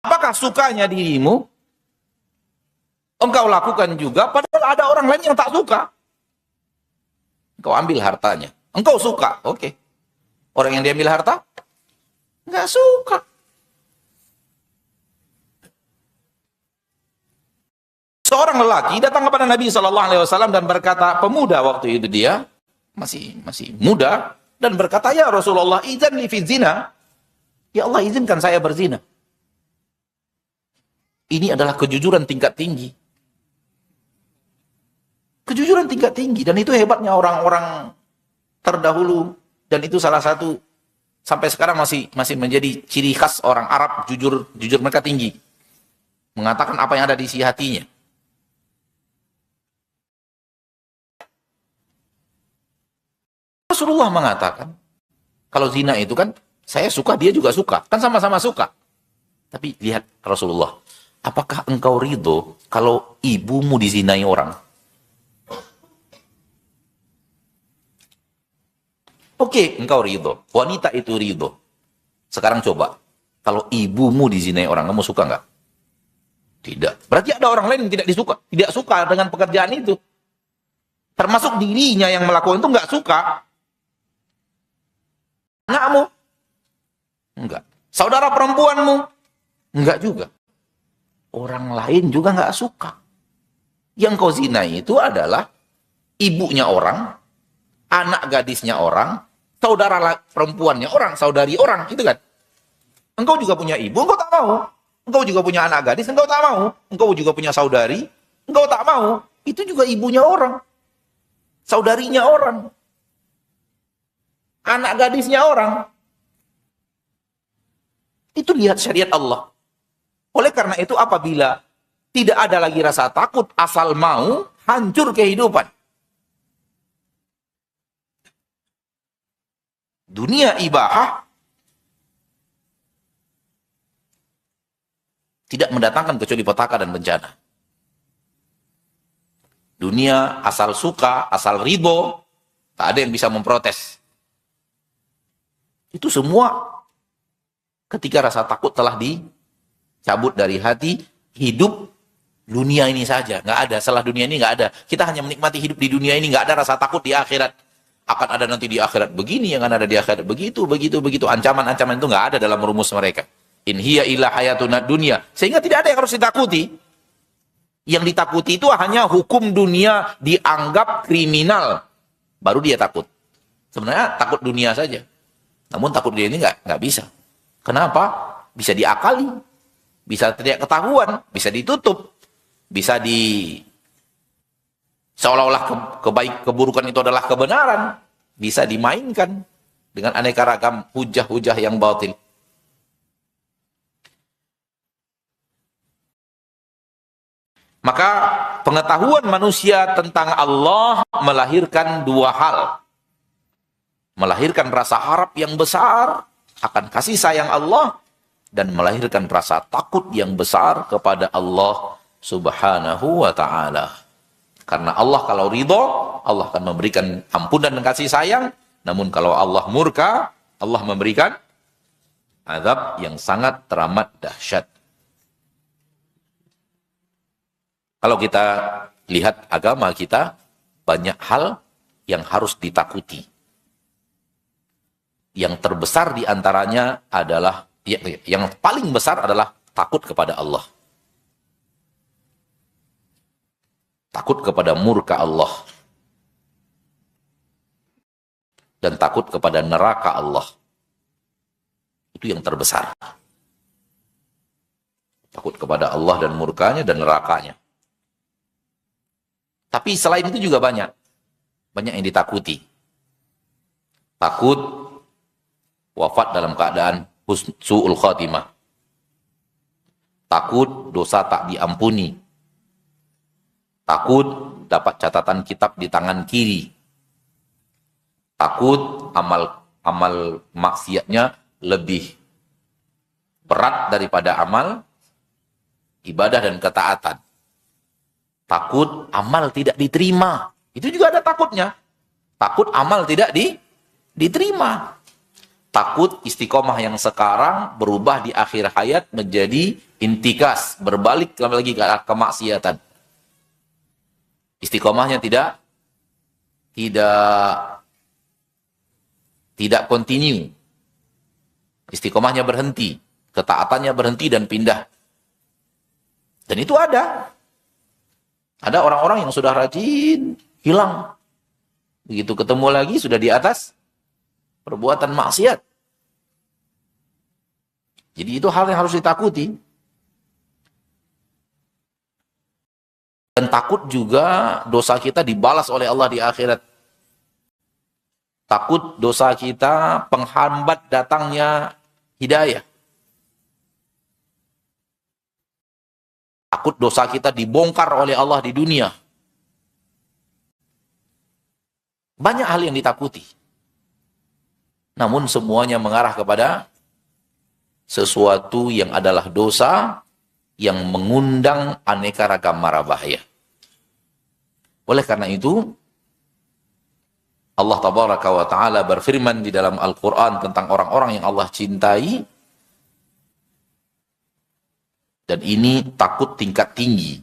Speaker 1: Apakah sukanya dirimu? Engkau lakukan juga, padahal ada orang lain yang tak suka. Engkau ambil hartanya. Engkau suka, oke. Orang yang diambil harta? Nggak suka. Seorang lelaki datang kepada Nabi SAW dan berkata, pemuda waktu itu dia, masih muda, dan berkata, ya Rasulullah, izin li fi zina. Ya Allah, izinkan saya berzina. Ini adalah kejujuran tingkat tinggi. Kejujuran tingkat tinggi. Dan itu hebatnya orang-orang terdahulu. Dan itu salah satu, sampai sekarang masih menjadi ciri khas orang Arab, jujur mereka tinggi. Mengatakan apa yang ada di isi hatinya. Rasulullah mengatakan, kalau zina itu kan, saya suka, dia juga suka. Kan sama-sama suka. Tapi lihat Rasulullah, apakah engkau ridho kalau ibumu dizinai orang? Oke, engkau ridho. Wanita itu ridho. Sekarang coba, kalau ibumu dizinai orang, kamu suka nggak? Tidak. Berarti ada orang lain yang tidak suka dengan pekerjaan itu. Termasuk dirinya yang melakukan itu nggak suka. Anakmu? Enggak. Saudara perempuanmu? Enggak juga. Orang lain juga nggak suka. Yang kau zinai itu adalah ibunya orang, anak gadisnya orang, saudara perempuannya orang, saudari orang, gitu kan? Engkau juga punya ibu, engkau tak mau. Engkau juga punya anak gadis, engkau tak mau. Engkau juga punya saudari, engkau tak mau. Itu juga ibunya orang. Saudarinya orang. Anak gadisnya orang. Itu lihat syariat Allah. Oleh karena itu apabila tidak ada lagi rasa takut asal mau, hancur kehidupan. Dunia ibahah tidak mendatangkan kecuali petaka dan bencana. Dunia asal suka, asal ridho, tak ada yang bisa memprotes. Itu semua ketika rasa takut telah dicabut dari hati, hidup dunia ini saja. Nggak ada, setelah dunia ini nggak ada. Kita hanya menikmati hidup di dunia ini, nggak ada rasa takut di akhirat. Akan ada nanti di akhirat begini, yang akan ada di akhirat begitu. Ancaman-ancaman itu nggak ada dalam rumus mereka. In hiya illa hayatuna dunia. Sehingga tidak ada yang harus ditakuti. Yang ditakuti itu hanya hukum dunia dianggap kriminal. Baru dia takut. Sebenarnya takut dunia saja. Namun takut dunia ini nggak bisa. Kenapa? Bisa diakali. Bisa tidak ketahuan. Bisa ditutup. Bisa seolah-olah keburukan itu adalah kebenaran. Bisa dimainkan dengan aneka ragam hujah-hujah yang batil. Maka pengetahuan manusia tentang Allah melahirkan dua hal. Melahirkan rasa harap yang besar akan kasih sayang Allah dan melahirkan rasa takut yang besar kepada Allah Subhanahu wa ta'ala. Karena Allah kalau ridho, Allah akan memberikan ampunan dan kasih sayang. Namun kalau Allah murka, Allah memberikan azab yang sangat teramat dahsyat. Kalau kita lihat agama kita, banyak hal yang harus ditakuti. Yang terbesar di antaranya adalah, yang paling besar adalah takut kepada Allah. Takut kepada murka Allah. Dan takut kepada neraka Allah. Itu yang terbesar. Takut kepada Allah dan murkanya dan nerakanya. Tapi selain itu juga banyak. Banyak yang ditakuti. Takut wafat dalam keadaan su'ul khatimah. Takut dosa tak diampuni. Takut dapat catatan kitab di tangan kiri. Takut amal maksiatnya lebih berat daripada amal ibadah dan ketaatan. Takut amal tidak diterima. Itu juga ada takutnya. Takut amal tidak diterima. Takut istiqomah yang sekarang berubah di akhir hayat menjadi intikas. Berbalik lagi ke arah kemaksiatan. Istiqomahnya tidak continue. Istiqomahnya berhenti. Ketaatannya berhenti dan pindah. Dan itu ada. Ada orang-orang yang sudah rajin, hilang. Begitu ketemu lagi, sudah di atas perbuatan maksiat. Jadi itu hal yang harus ditakuti. Dan takut juga dosa kita dibalas oleh Allah di akhirat. Takut dosa kita penghambat datangnya hidayah. Takut dosa kita dibongkar oleh Allah di dunia. Banyak hal yang ditakuti. Namun semuanya mengarah kepada sesuatu yang adalah dosa yang mengundang aneka ragam mara bahaya. Oleh karena itu, Allah tabaraka wa ta'ala berfirman di dalam Al-Quran tentang orang-orang yang Allah cintai. Dan ini takut tingkat tinggi.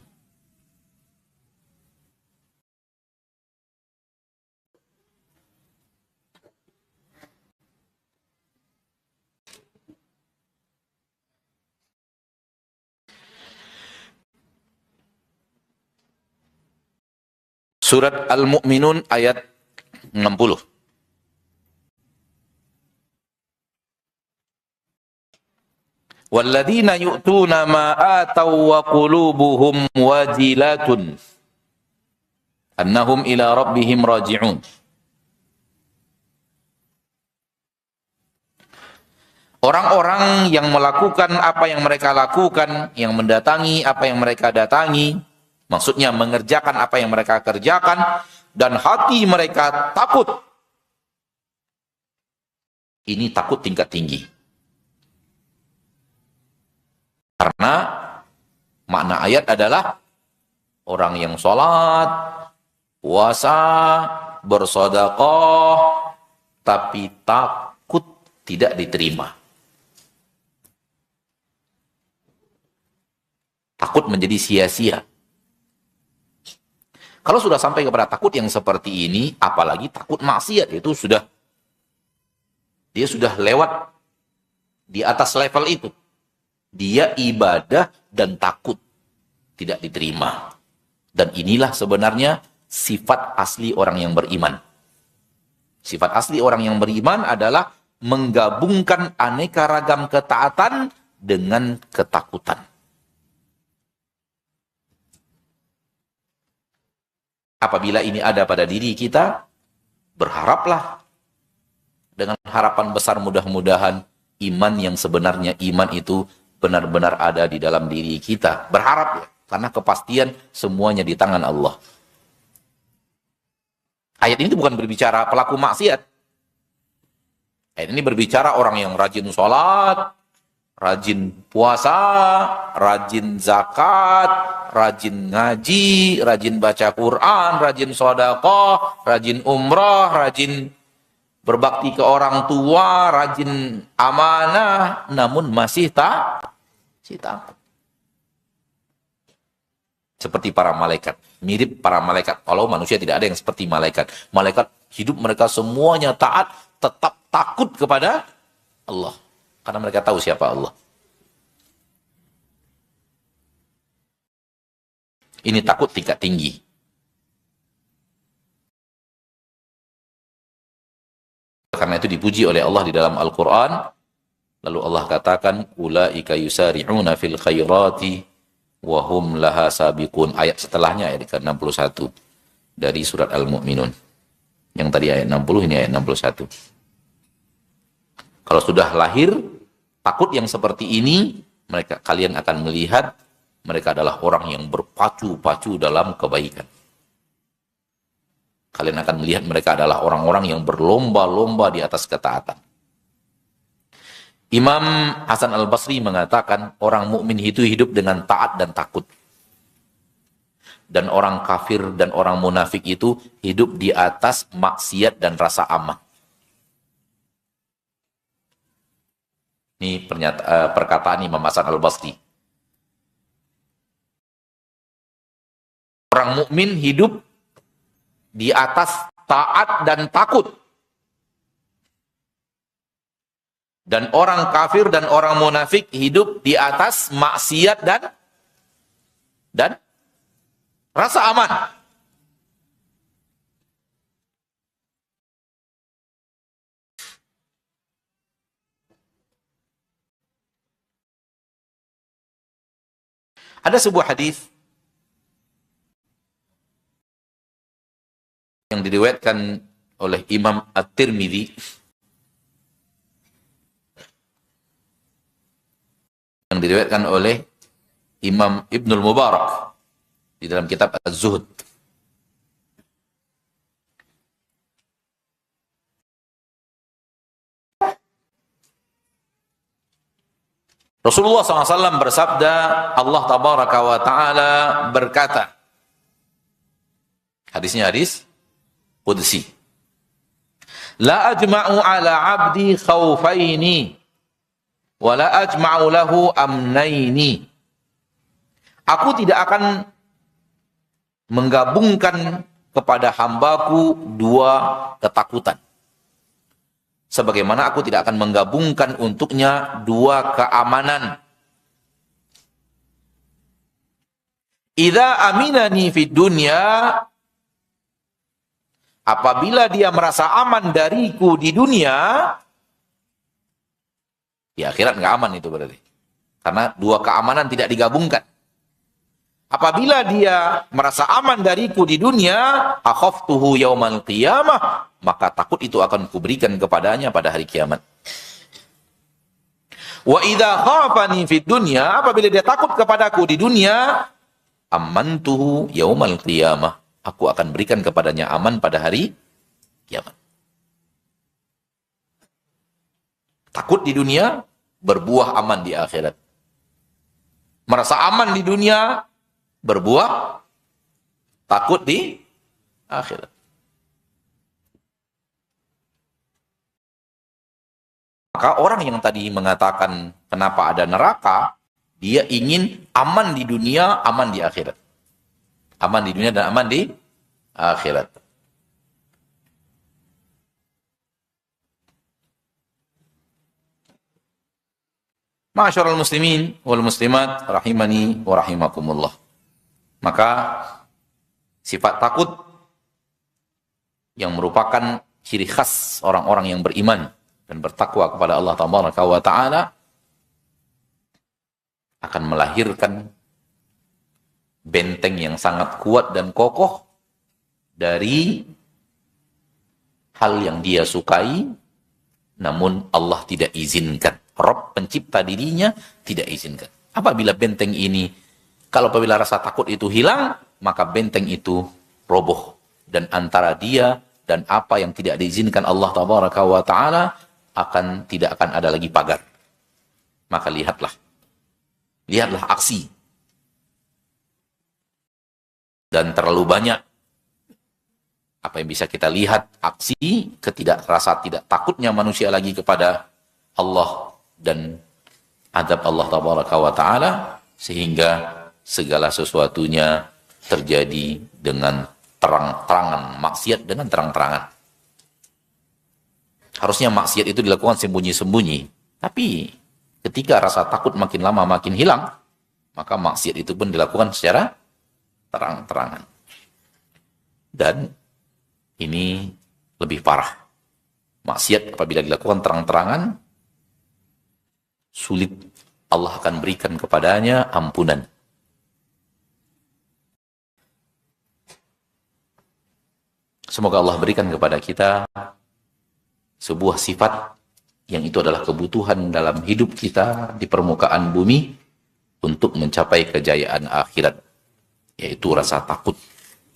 Speaker 1: Surat Al-Mu'minun ayat 60. Walladzina yu'tuna ma ataw wa qulubuhum wajilatun annahum ila rabbihim raji'un. Orang-orang yang melakukan apa yang mereka lakukan, yang mendatangi apa yang mereka datangi, maksudnya mengerjakan apa yang mereka kerjakan, dan hati mereka takut. Ini takut tingkat tinggi. Karena makna ayat adalah orang yang sholat, puasa, bersedekah, tapi takut tidak diterima. Takut menjadi sia-sia. Kalau sudah sampai kepada takut yang seperti ini, apalagi takut maksiat, itu dia sudah lewat di atas level itu. Dia ibadah dan takut tidak diterima. Dan inilah sebenarnya sifat asli orang yang beriman. Sifat asli orang yang beriman adalah menggabungkan aneka ragam ketaatan dengan ketakutan. Apabila ini ada pada diri kita, berharaplah dengan harapan besar, mudah-mudahan iman yang sebenarnya iman itu benar-benar ada di dalam diri kita. Berharap ya, karena kepastian semuanya di tangan Allah. Ayat ini bukan berbicara pelaku maksiat. Ayat ini berbicara orang yang rajin sholat, rajin puasa, rajin zakat, rajin ngaji, rajin baca Quran, rajin sedekah, rajin umrah, rajin berbakti ke orang tua, rajin amanah, namun masih takut. Seperti para malaikat, mirip para malaikat. Kalau manusia tidak ada yang seperti malaikat. Malaikat hidup mereka semuanya taat, tetap takut kepada Allah. Karena mereka tahu siapa Allah. Ini takut tingkat tinggi. Karena itu dipuji oleh Allah di dalam Al-Quran. Lalu Allah katakan, ulaika yusari'una fil khairati wa hum laha sabiqun. Ayat setelahnya ayat ke-61 dari surat Al-Mu'minun. Yang tadi ayat 60, ini ayat 61. Kalau sudah lahir takut yang seperti ini, kalian akan melihat mereka adalah orang yang berpacu-pacu dalam kebaikan. Kalian akan melihat mereka adalah orang-orang yang berlomba-lomba di atas ketaatan. Imam Hasan Al-Basri mengatakan, orang mukmin itu hidup dengan taat dan takut. Dan orang kafir dan orang munafik itu hidup di atas maksiat dan rasa aman. Ini perkataan Imam Hasan Al-Basri. Orang mukmin hidup di atas taat dan takut. Dan orang kafir dan orang munafik hidup di atas maksiat dan rasa aman. Ada sebuah hadis yang diriwayatkan oleh Imam At-Tirmidzi, yang diriwayatkan oleh Imam Ibnul Mubarak di dalam kitab Az-Zuhud. Rasulullah SAW bersabda, Allah Tabaraka wa Ta'ala berkata, hadisnya hadis Qudsi, La ajma'u ala abdi khawfaini wa la ajma'u lahu amnaini. Aku tidak akan menggabungkan kepada hambaku dua ketakutan. Sebagaimana aku tidak akan menggabungkan untuknya dua keamanan. Idza aminani fid dunya, apabila dia merasa aman dariku di dunia, di akhirat nggak aman itu berarti. Karena dua keamanan tidak digabungkan. Apabila dia merasa aman dariku di dunia, akhaftuhu yaumal qiyamah, maka takut itu akan kuberikan kepadanya pada hari kiamat. Wa idza khafani fid dunya, apabila dia takut kepadaku di dunia, amantuhu yaumal qiyamah, aku akan berikan kepadanya aman pada hari kiamat. Takut di dunia, berbuah aman di akhirat. Merasa aman di dunia, berbuah takut di akhirat. Maka orang yang tadi mengatakan kenapa ada neraka, dia ingin aman di dunia, aman di akhirat. Aman di dunia dan aman di akhirat. Ma'asyiral muslimin wal muslimat rahimani wa rahimakumullah. Maka sifat takut yang merupakan ciri khas orang-orang yang beriman dan bertakwa kepada Allah Tabaraka wa Ta'ala akan melahirkan benteng yang sangat kuat dan kokoh dari hal yang dia sukai, namun Allah tidak izinkan. Rabb pencipta dirinya tidak izinkan. Apabila benteng ini, apabila rasa takut itu hilang, maka benteng itu roboh. Dan antara dia dan apa yang tidak diizinkan Allah Tabaraka wa Ta'ala tidak akan ada lagi pagar. Maka lihatlah aksi. Dan terlalu banyak apa yang bisa kita lihat, aksi rasa tidak takutnya manusia lagi kepada Allah dan azab Allah Tabaraka wa Ta'ala, sehingga segala sesuatunya terjadi dengan terang-terangan, maksiat dengan terang-terangan. Harusnya maksiat itu dilakukan sembunyi-sembunyi, tapi ketika rasa takut makin lama makin hilang, maka maksiat itu pun dilakukan secara terang-terangan. Dan ini lebih parah. Maksiat apabila dilakukan terang-terangan, sulit Allah akan berikan kepadanya ampunan. Semoga Allah berikan kepada kita sebuah sifat yang itu adalah kebutuhan dalam hidup kita di permukaan bumi untuk mencapai kejayaan akhirat, yaitu rasa takut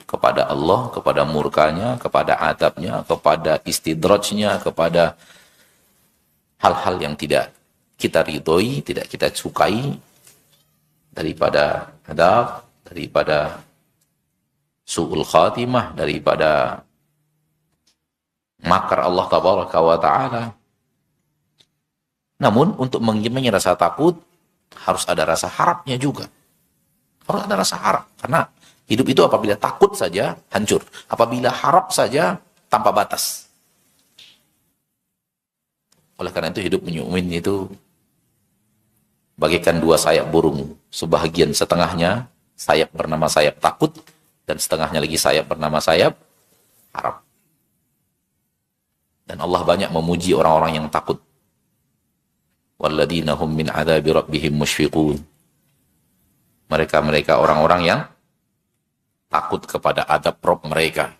Speaker 1: kepada Allah, kepada murkanya, kepada azabnya, kepada istidrajnya, kepada hal-hal yang tidak kita ridhoi, tidak kita sukai, daripada adab, daripada su'ul khatimah, daripada makar Allah Tabaraka wa Ta'ala. Namun untuk mengimbangi rasa takut harus ada rasa harapnya juga. Harus ada rasa harap, karena hidup itu apabila takut saja hancur, apabila harap saja tanpa batas. Oleh karena itu hidup mukmin itu bagaikan dua sayap burung, sebahagian setengahnya sayap bernama sayap takut, dan setengahnya lagi sayap bernama sayap harap. Dan Allah banyak memuji orang-orang yang takut. Walladzina hum min adzabi rabbihim musyfiqun. Mereka orang-orang yang takut kepada adab Rabb mereka.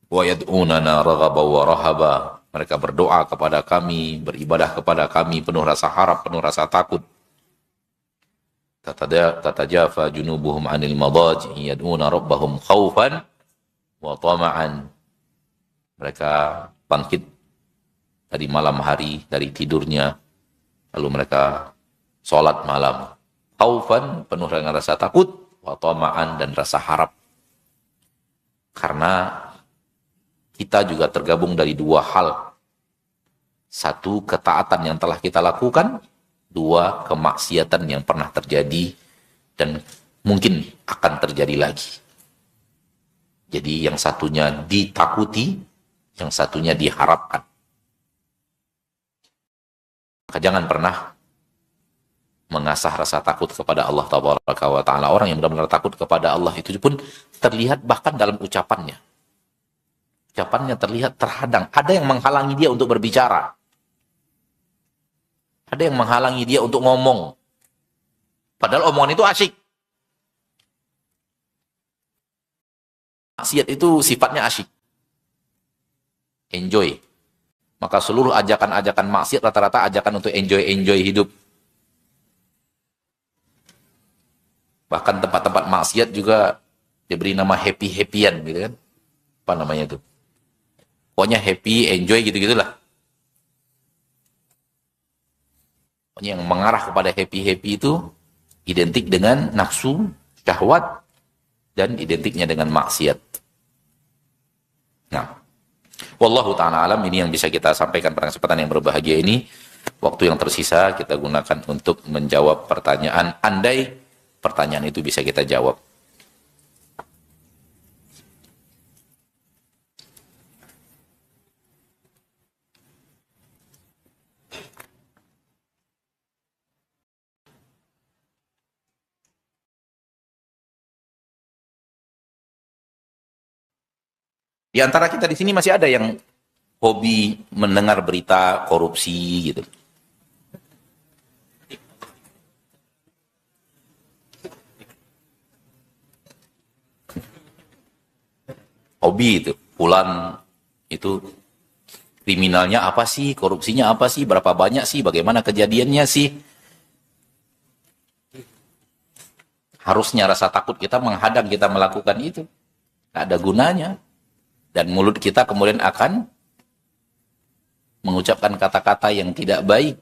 Speaker 1: Wa yad'unana raghaban wa rahaba. Mereka berdoa kepada kami, beribadah kepada kami penuh rasa harap, penuh rasa takut. Tatajafa junubuhum 'anil madaji yad'una rabbahum khaufan wa tama'an. Mereka bangkit dari malam hari, dari tidurnya, lalu mereka sholat malam. Khaufan, penuh dengan rasa takut, wa tama'an, dan rasa harap. Karena kita juga tergabung dari dua hal. Satu, ketaatan yang telah kita lakukan. Dua, kemaksiatan yang pernah terjadi dan mungkin akan terjadi lagi. Jadi yang satunya ditakuti, yang satunya diharapkan. Maka jangan pernah mengasah rasa takut kepada Allah Tabaraka wa Ta'ala. Orang yang benar-benar takut kepada Allah itu pun terlihat bahkan dalam ucapannya. Ucapannya terlihat terhadang. Ada yang menghalangi dia untuk berbicara. Ada yang menghalangi dia untuk ngomong. Padahal omongan itu asyik. Maksiat itu sifatnya asyik. Enjoy. Maka seluruh ajakan-ajakan maksiat rata-rata ajakan untuk enjoy hidup. Bahkan tempat-tempat maksiat juga diberi nama happy-happyan gitu kan. Apa namanya itu? Pokoknya happy, enjoy gitu-gitulah. Pokoknya yang mengarah kepada happy-happy itu identik dengan nafsu, syahwat, dan identiknya dengan maksiat. Nah, wallahu ta'ala alam, ini yang bisa kita sampaikan pada kesempatan yang berbahagia ini. Waktu yang tersisa kita gunakan untuk menjawab pertanyaan, andai pertanyaan itu bisa kita jawab. Di antara kita di sini masih ada yang hobi mendengar berita korupsi gitu. Hobi itu, fulan itu kriminalnya apa sih, korupsinya apa sih, berapa banyak sih, bagaimana kejadiannya sih. Harusnya rasa takut kita menghadang kita melakukan itu. Tidak ada gunanya. Dan mulut kita kemudian akan mengucapkan kata-kata yang tidak baik.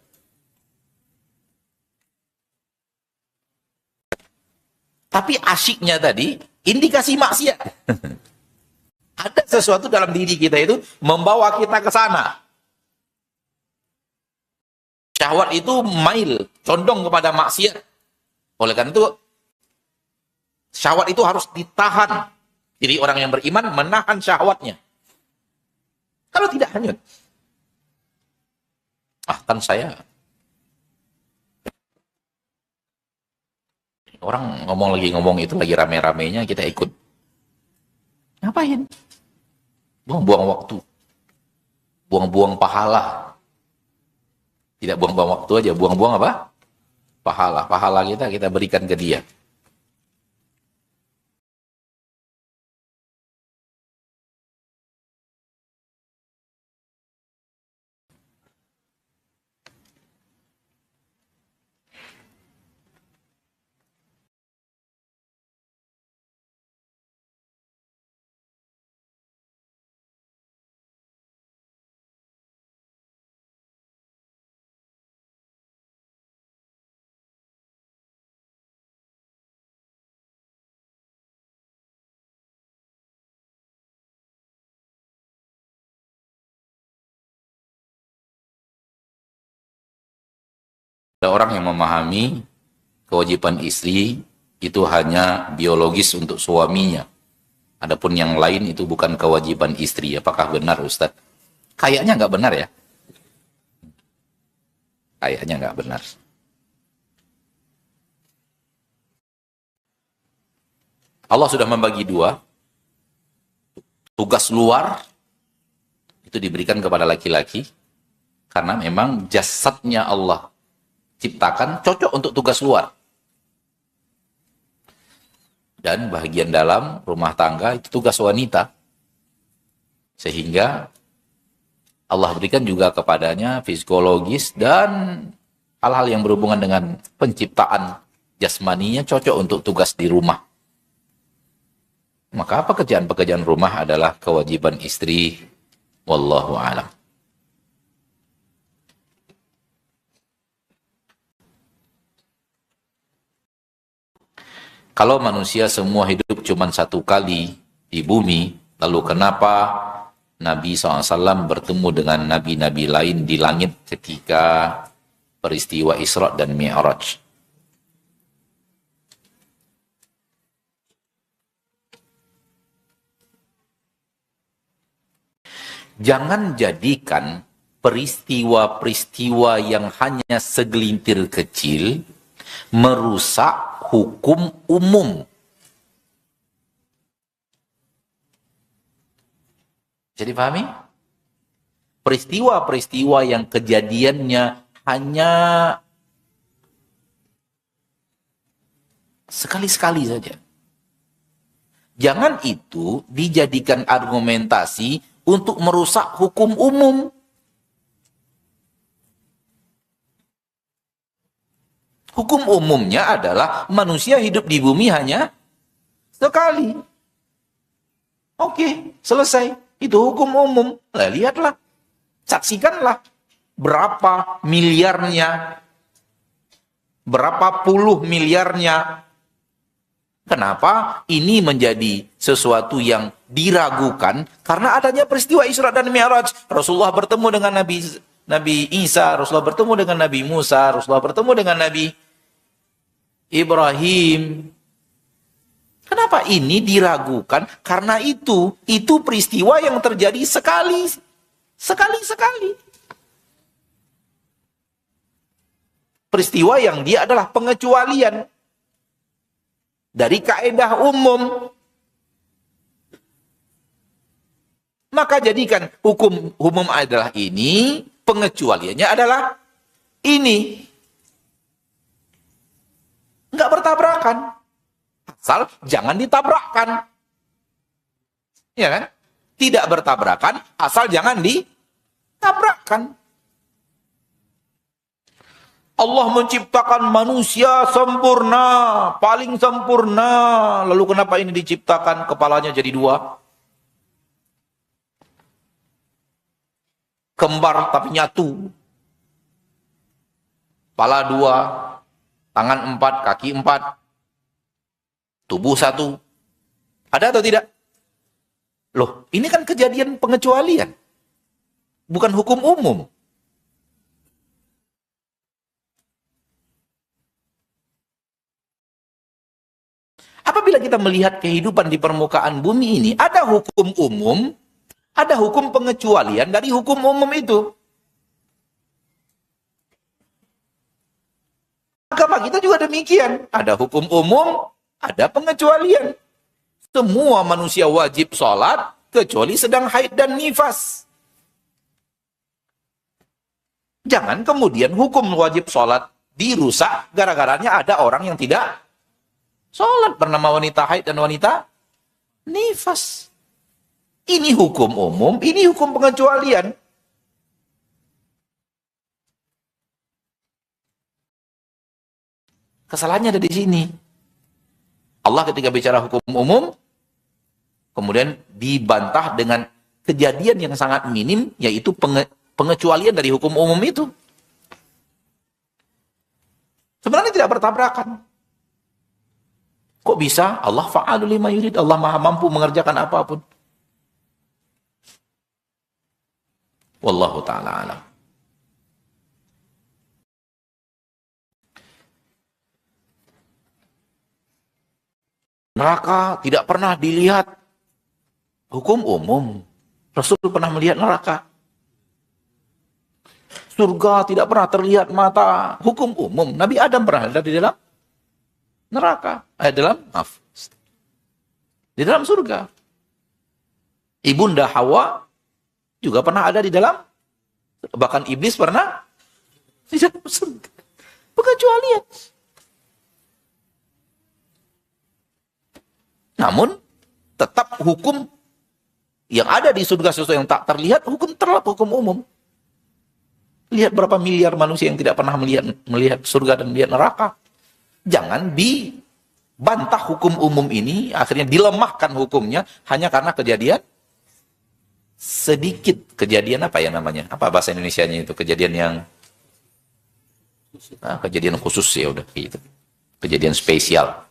Speaker 1: Tapi asyiknya tadi, indikasi maksiat. Ada sesuatu dalam diri kita itu membawa kita ke sana. Syahwat itu mail, condong kepada maksiat. Oleh karena itu, syahwat itu harus ditahan. Jadi orang yang beriman menahan syahwatnya. Kalau tidak hanyut. Kan saya. Orang ngomong itu lagi rame-ramenya, kita ikut. Ngapain? Buang-buang waktu. Buang-buang pahala. Tidak buang-buang waktu aja, buang-buang apa? Pahala. Pahala kita berikan ke dia. Ada orang yang memahami kewajiban istri itu hanya biologis untuk suaminya. Adapun yang lain itu bukan kewajiban istri. Apakah benar, Ustadz? Kayaknya nggak benar ya. Kayaknya nggak benar. Allah sudah membagi dua. Tugas luar itu diberikan kepada laki-laki. Karena memang jasadnya Allah ciptakan cocok untuk tugas luar. Dan bagian dalam rumah tangga itu tugas wanita. Sehingga Allah berikan juga kepadanya psikologis dan hal-hal yang berhubungan dengan penciptaan jasmaninya cocok untuk tugas di rumah. Maka pekerjaan-pekerjaan rumah adalah kewajiban istri. Wallahu a'lam. Kalau manusia semua hidup cuma satu kali di bumi, lalu kenapa Nabi SAW bertemu dengan nabi-nabi lain di langit ketika peristiwa Isra dan Mi'raj. Jangan jadikan peristiwa-peristiwa yang hanya segelintir kecil merusak hukum umum. Jadi pahami? Peristiwa-peristiwa yang kejadiannya hanya sekali-sekali saja. Jangan itu dijadikan argumentasi untuk merusak hukum umum. Hukum umumnya adalah manusia hidup di bumi hanya sekali. Oke, selesai. Itu hukum umum. Nah, lihatlah. Saksikanlah. Berapa miliarnya. Berapa puluh miliarnya. Kenapa ini menjadi sesuatu yang diragukan? Karena adanya peristiwa Isra dan Mi'raj. Rasulullah bertemu dengan Nabi Isa, Rasulullah bertemu dengan Nabi Musa, Rasulullah bertemu dengan Nabi Ibrahim. Kenapa ini diragukan? Karena itu peristiwa yang terjadi sekali. Peristiwa yang dia adalah pengecualian dari kaedah umum. Maka jadikan hukum umum adalah ini, pengecualiannya adalah ini. Enggak bertabrakan. Asal jangan ditabrakkan. Ya kan? Tidak bertabrakan, asal jangan ditabrakkan. Allah menciptakan manusia sempurna, paling sempurna. Lalu kenapa ini diciptakan kepalanya jadi dua? Kembar tapi nyatu. Kepala dua, tangan 4, kaki 4. Tubuh 1. Ada atau tidak? Loh, ini kan kejadian pengecualian. Bukan hukum umum. Apabila kita melihat kehidupan di permukaan bumi ini, ada hukum umum, ada hukum pengecualian dari hukum umum itu. Agama kita juga demikian. Ada hukum umum, ada pengecualian. Semua manusia wajib sholat, kecuali sedang haid dan nifas. Jangan kemudian hukum wajib sholat dirusak gara-garanya ada orang yang tidak sholat, bernama wanita haid dan wanita nifas. Ini hukum umum, ini hukum pengecualian. Kesalahannya ada di sini. Allah ketika bicara hukum umum, kemudian dibantah dengan kejadian yang sangat minim, yaitu pengecualian dari hukum umum itu. Sebenarnya tidak bertabrakan. Kok bisa? Allah fa'alu lima yurid. Allah maha mampu mengerjakan apapun. Wallahu ta'ala alam. Neraka tidak pernah dilihat. Hukum umum. Rasul pernah melihat neraka. Surga tidak pernah terlihat mata. Hukum umum. Nabi Adam pernah ada di dalam neraka. Di dalam surga. Ibunda Hawa juga pernah ada di dalam. Bahkan iblis pernah di dalam surga. Pengecualian. Namun, tetap hukum yang ada di surga sesuatu yang tak terlihat, hukum umum. Lihat berapa miliar manusia yang tidak pernah melihat surga dan melihat neraka. Jangan dibantah hukum umum ini, akhirnya dilemahkan hukumnya hanya karena kejadian sedikit. Kejadian apa ya namanya? Apa bahasa Indonesianya itu? Kejadian yang kejadian khusus ya udah gitu. Kejadian spesial.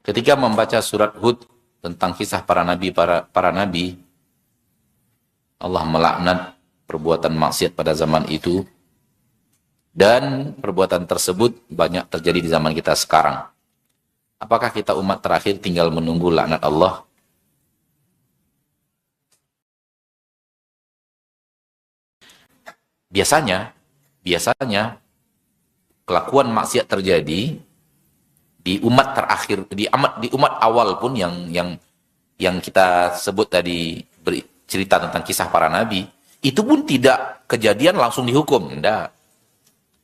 Speaker 1: Ketika membaca surat Hud tentang kisah para nabi, Allah melaknat perbuatan maksiat pada zaman itu, dan perbuatan tersebut banyak terjadi di zaman kita sekarang. Apakah kita umat terakhir tinggal menunggu laknat Allah? Biasanya kelakuan maksiat terjadi di umat terakhir, di umat awal pun yang kita sebut tadi, cerita tentang kisah para nabi, itu pun tidak kejadian langsung dihukum. Enggak.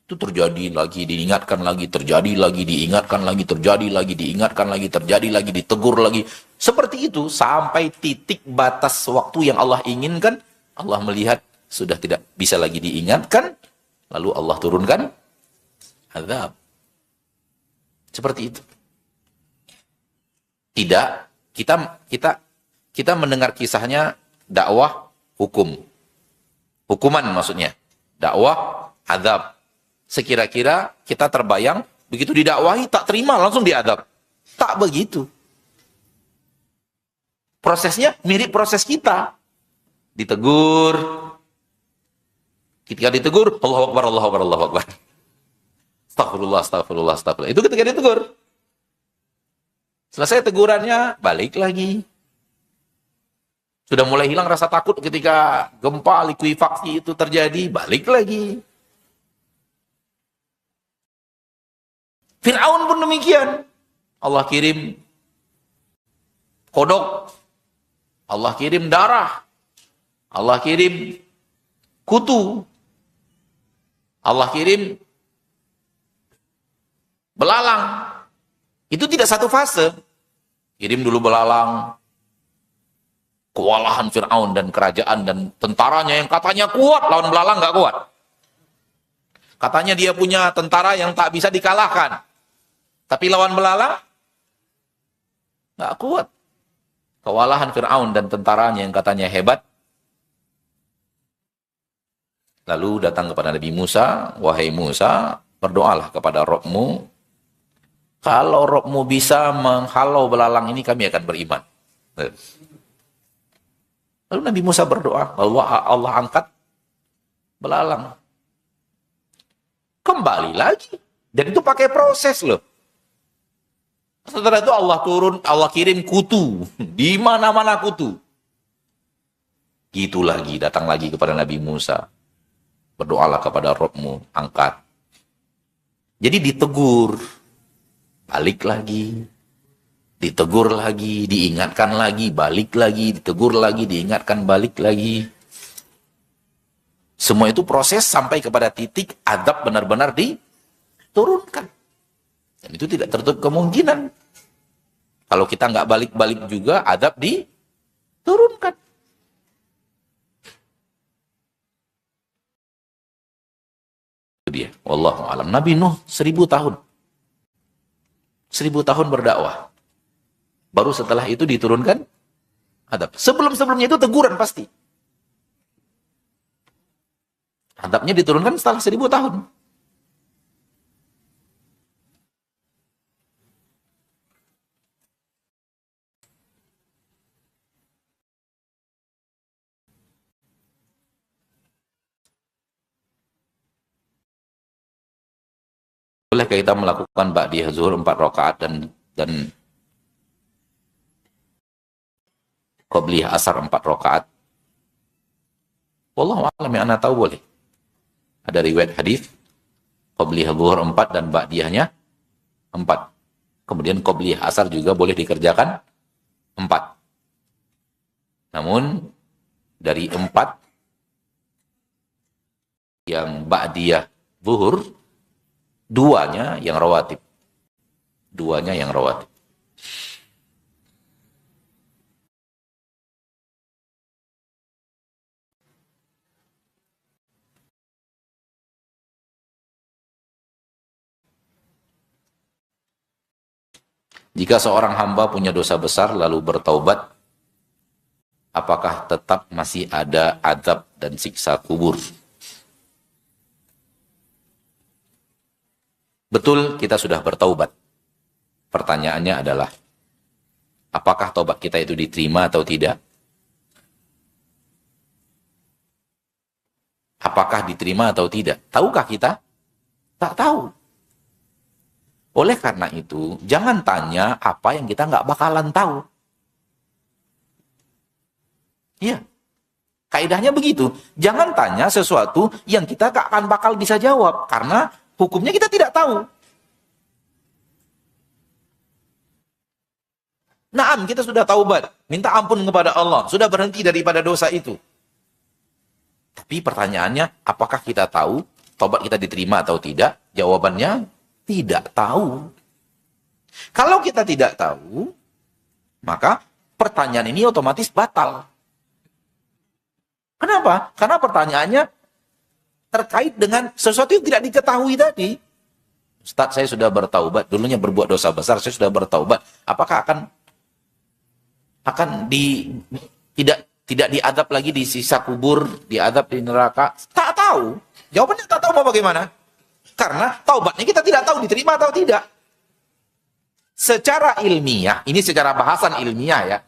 Speaker 1: Itu terjadi lagi, diingatkan lagi, terjadi lagi, diingatkan lagi, terjadi lagi, diingatkan lagi, terjadi lagi, ditegur lagi. Seperti itu sampai titik batas waktu yang Allah inginkan, Allah melihat sudah tidak bisa lagi diingatkan, lalu Allah turunkan azab. Seperti itu. Tidak, kita mendengar kisahnya dakwah hukum. Hukuman maksudnya. Dakwah azab. Sekira-kira kita terbayang, begitu didakwahi, tak terima, langsung diadab. Tak begitu. Prosesnya mirip proses kita. Ditegur. Ketika ditegur, Allahu Akbar, Allahu Akbar, Allahu Akbar. Astagfirullah, astagfirullah, astagfirullah. Itu ketika ditegur. Selesai tegurannya, balik lagi. Sudah mulai hilang rasa takut ketika gempa, likuifaksi itu terjadi, balik lagi. Fir'aun pun demikian. Allah kirim kodok. Allah kirim darah. Allah kirim kutu. Allah kirim belalang. Itu tidak satu fase. Kirim dulu belalang. Kewalahan Fir'aun dan kerajaan dan tentaranya yang katanya kuat, lawan belalang nggak kuat. Katanya dia punya tentara yang tak bisa dikalahkan. Tapi lawan belalang, nggak kuat. Kewalahan Fir'aun dan tentaranya yang katanya hebat. Lalu datang kepada Nabi Musa, wahai Musa, berdoalah kepada Rabbmu. Kalau Rabbmu bisa menghalau belalang ini, kami akan beriman. Lalu Nabi Musa berdoa, lalu Allah angkat belalang. Kembali lagi. Dan itu pakai proses loh. Setelah itu Allah kirim kutu. Di mana-mana kutu. Gitu lagi, datang lagi kepada Nabi Musa. Berdoalah kepada Rabbmu, angkat. Jadi ditegur. Balik lagi. Ditegur lagi, diingatkan lagi, balik lagi, ditegur lagi, diingatkan, balik lagi. Semua itu proses sampai kepada titik azab benar-benar diturunkan. Dan itu tidak tertutup kemungkinan. Kalau kita nggak balik-balik juga, azab diturunkan. Itu dia. Wallahu a'lam. Nabi Nuh 1000 tahun. 1000 tahun berdakwah. Baru setelah itu diturunkan azab. Sebelum-sebelumnya itu teguran pasti. Azabnya diturunkan setelah 1000 tahun. Bolehkah kita melakukan ba'diyah zuhur 4 rakaat dan qobliyah asar 4 rakaat? Wallahu a'lam, yang ana tahu boleh. Ada riwayat hadis qobliyah zuhur 4 dan ba'diyahnya 4. Kemudian qobliyah asar juga boleh dikerjakan 4. Namun dari 4 yang ba'diyah zuhur, 2-nya yang rawatib. 2-nya yang rawatib. Jika seorang hamba punya dosa besar lalu bertaubat, apakah tetap masih ada azab dan siksa kubur? Betul, kita sudah bertaubat. Pertanyaannya adalah, Apakah taubat kita itu diterima atau tidak? Apakah diterima atau tidak? Tahukah kita? Tak tahu. Oleh karena itu, jangan tanya apa yang kita nggak bakalan tahu. Iya. Kaidahnya begitu. Jangan tanya sesuatu yang kita gak akan bakal bisa jawab. Karena hukumnya kita tidak tahu. Naam, kita sudah taubat. Minta ampun kepada Allah. Sudah berhenti daripada dosa itu. Tapi pertanyaannya, apakah kita tahu taubat kita diterima atau tidak? Jawabannya, tidak tahu. Kalau kita tidak tahu, maka pertanyaan ini otomatis batal. Kenapa? Karena pertanyaannya terkait dengan sesuatu yang tidak diketahui tadi. Ustaz, saya sudah bertaubat, dulunya berbuat dosa besar, saya sudah bertaubat. Apakah tidak diadab lagi di sisa kubur, diadab di neraka? Tak tahu. Jawabannya tak tahu mau bagaimana? Karena taubatnya kita tidak tahu diterima atau tidak. Secara ilmiah, ini secara bahasan ilmiah ya.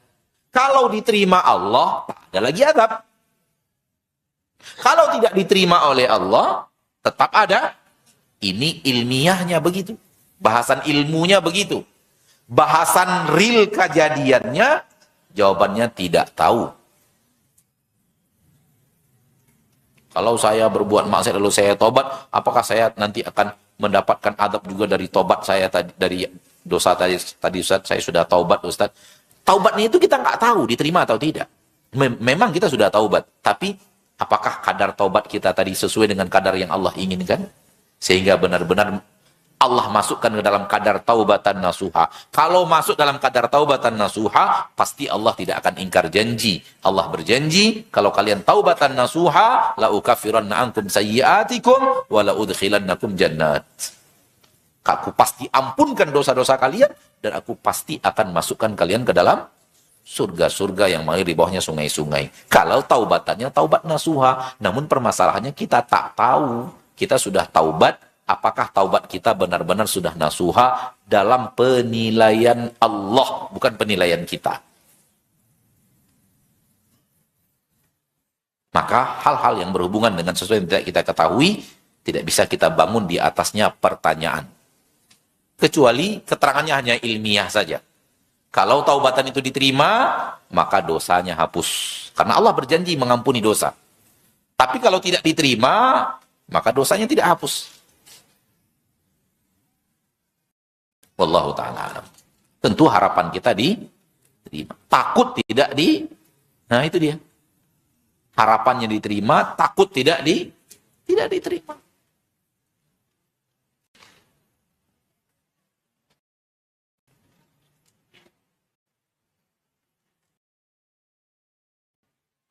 Speaker 1: Kalau diterima Allah, tak ada lagi adab. Kalau tidak diterima oleh Allah, tetap ada. Ini ilmiahnya begitu. Bahasan ilmunya begitu. Bahasan real kejadiannya, jawabannya tidak tahu. Kalau saya berbuat maksiat lalu saya tobat, apakah saya nanti akan mendapatkan adab juga dari tobat saya tadi, dari dosa tadi Ustaz? Saya sudah taubat Ustaz. Taubatnya itu kita nggak tahu diterima atau tidak. Memang kita sudah taubat, tapi apakah kadar taubat kita tadi sesuai dengan kadar yang Allah inginkan? Sehingga benar-benar Allah masukkan ke dalam kadar taubatan nasuha. Kalau masuk dalam kadar taubatan nasuha, pasti Allah tidak akan ingkar janji. Allah berjanji, kalau kalian taubatan nasuha, la ukaffiranna ankum sayyi'atikum wa la udkhilannakum jannat. Aku pasti ampunkan dosa-dosa kalian, dan aku pasti akan masukkan kalian ke dalam surga-surga yang mengalir di bawahnya sungai-sungai. Kalau taubatannya taubat nasuha, namun permasalahannya kita tak tahu. Kita sudah taubat, apakah taubat kita benar-benar sudah nasuha dalam penilaian Allah, bukan penilaian kita. Maka hal-hal yang berhubungan dengan sesuatu yang tidak kita ketahui, tidak bisa kita bangun di atasnya pertanyaan. Kecuali keterangannya hanya ilmiah saja. Kalau taubatan itu diterima, maka dosanya hapus. Karena Allah berjanji mengampuni dosa. Tapi kalau tidak diterima, maka dosanya tidak hapus. Wallahu ta'ala alam. Tentu harapan kita diterima. Takut tidak nah itu dia. Harapannya diterima, takut tidak diterima.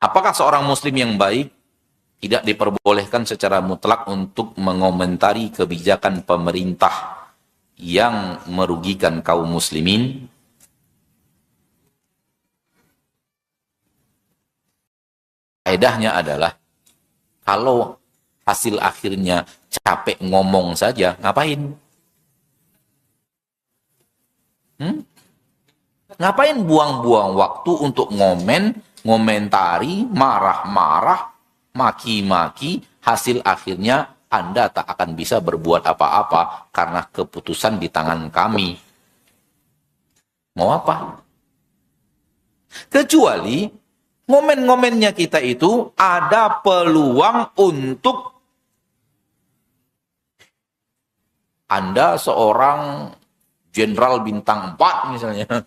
Speaker 1: Apakah seorang muslim yang baik tidak diperbolehkan secara mutlak untuk mengomentari kebijakan pemerintah yang merugikan kaum muslimin? Kaidahnya adalah, kalau hasil akhirnya capek ngomong saja, ngapain? Ngapain buang-buang waktu untuk ngomentari, marah-marah, maki-maki, hasil akhirnya Anda tak akan bisa berbuat apa-apa karena keputusan di tangan kami. Mau apa? Kecuali ngomen-ngomennya kita itu ada peluang untuk Anda seorang jenderal bintang 4 misalnya.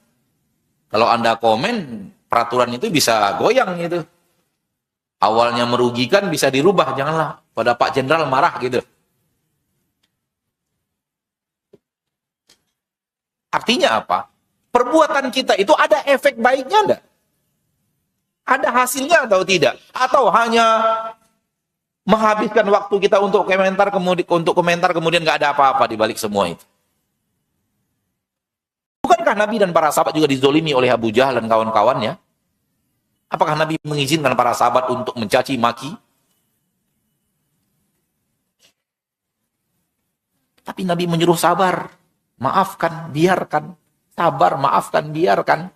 Speaker 1: Kalau Anda komen, peraturan itu bisa goyang gitu. Awalnya merugikan bisa dirubah, janganlah pada Pak Jenderal marah gitu. Artinya apa? Perbuatan kita itu ada efek baiknya enggak? Ada hasilnya atau tidak? Atau hanya menghabiskan waktu kita untuk komentar kemudian nggak ada apa-apa di balik semua itu? Bukankah Nabi dan para sahabat juga dizolimi oleh Abu Jahal dan kawan-kawannya? Apakah Nabi mengizinkan para sahabat untuk mencaci maki? Tapi Nabi menyuruh sabar, maafkan, biarkan. Sabar, maafkan, biarkan.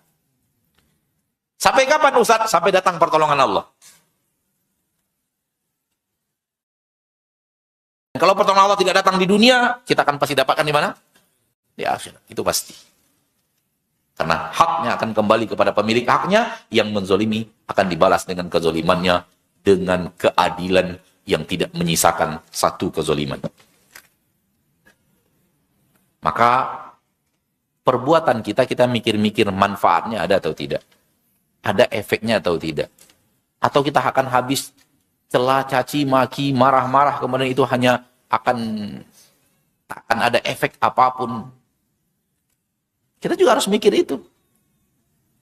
Speaker 1: Sampai kapan Ustaz? Sampai datang pertolongan Allah. Kalau pertolongan Allah tidak datang di dunia, kita akan pasti dapatkan di mana? Di akhirat. Itu pasti. Karena haknya akan kembali kepada pemilik haknya, yang menzolimi akan dibalas dengan kezolimannya, dengan keadilan yang tidak menyisakan satu kezoliman. Maka perbuatan kita mikir-mikir manfaatnya ada atau tidak. Ada efeknya atau tidak. Atau kita akan habis celah, caci, maki, marah-marah, kemudian itu hanya akan ada efek apapun. Kita juga harus mikir itu.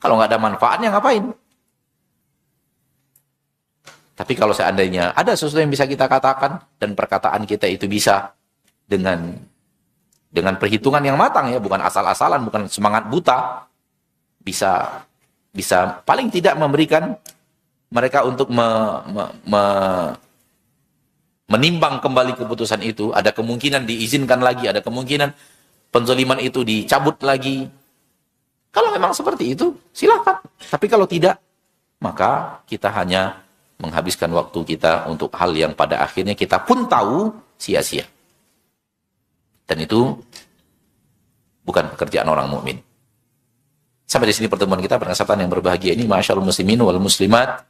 Speaker 1: Kalau nggak ada manfaatnya, ngapain? Tapi kalau seandainya ada sesuatu yang bisa kita katakan, dan perkataan kita itu bisa dengan perhitungan yang matang, ya, bukan asal-asalan, bukan semangat buta, bisa paling tidak memberikan mereka untuk menimbang kembali keputusan itu. Ada kemungkinan diizinkan lagi, ada kemungkinan penzoliman itu dicabut lagi. Kalau memang seperti itu, silakan. Tapi kalau tidak, maka kita hanya menghabiskan waktu kita untuk hal yang pada akhirnya kita pun tahu sia-sia. Dan itu bukan pekerjaan orang mukmin. Sampai di sini pertemuan kita pada kesempatan yang berbahagia ini, ma'asyarul muslimin wal muslimat.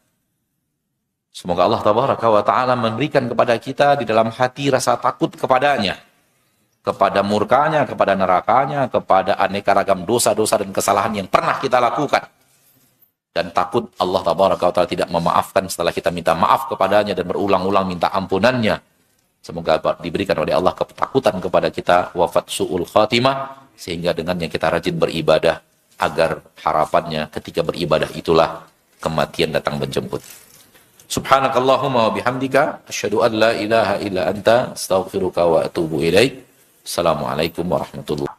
Speaker 1: Semoga Allah tabaraka wa ta'ala memberikan kepada kita di dalam hati rasa takut kepadanya, kepada murkanya, kepada nerakanya, kepada aneka ragam dosa-dosa dan kesalahan yang pernah kita lakukan. Dan takut Allah tabaraka wa ta'ala tidak memaafkan setelah kita minta maaf kepadanya dan berulang-ulang minta ampunannya. Semoga diberikan oleh Allah ketakutan kepada kita, wafat su'ul khatimah, sehingga dengannya kita rajin beribadah, agar harapannya ketika beribadah itulah kematian datang menjemput. Subhanakallahumma wa bihamdika, asyhadu an la ilaha illa anta, astaghfiruka wa atubu ilaik. Assalamualaikum warahmatullahi wabarakatuh.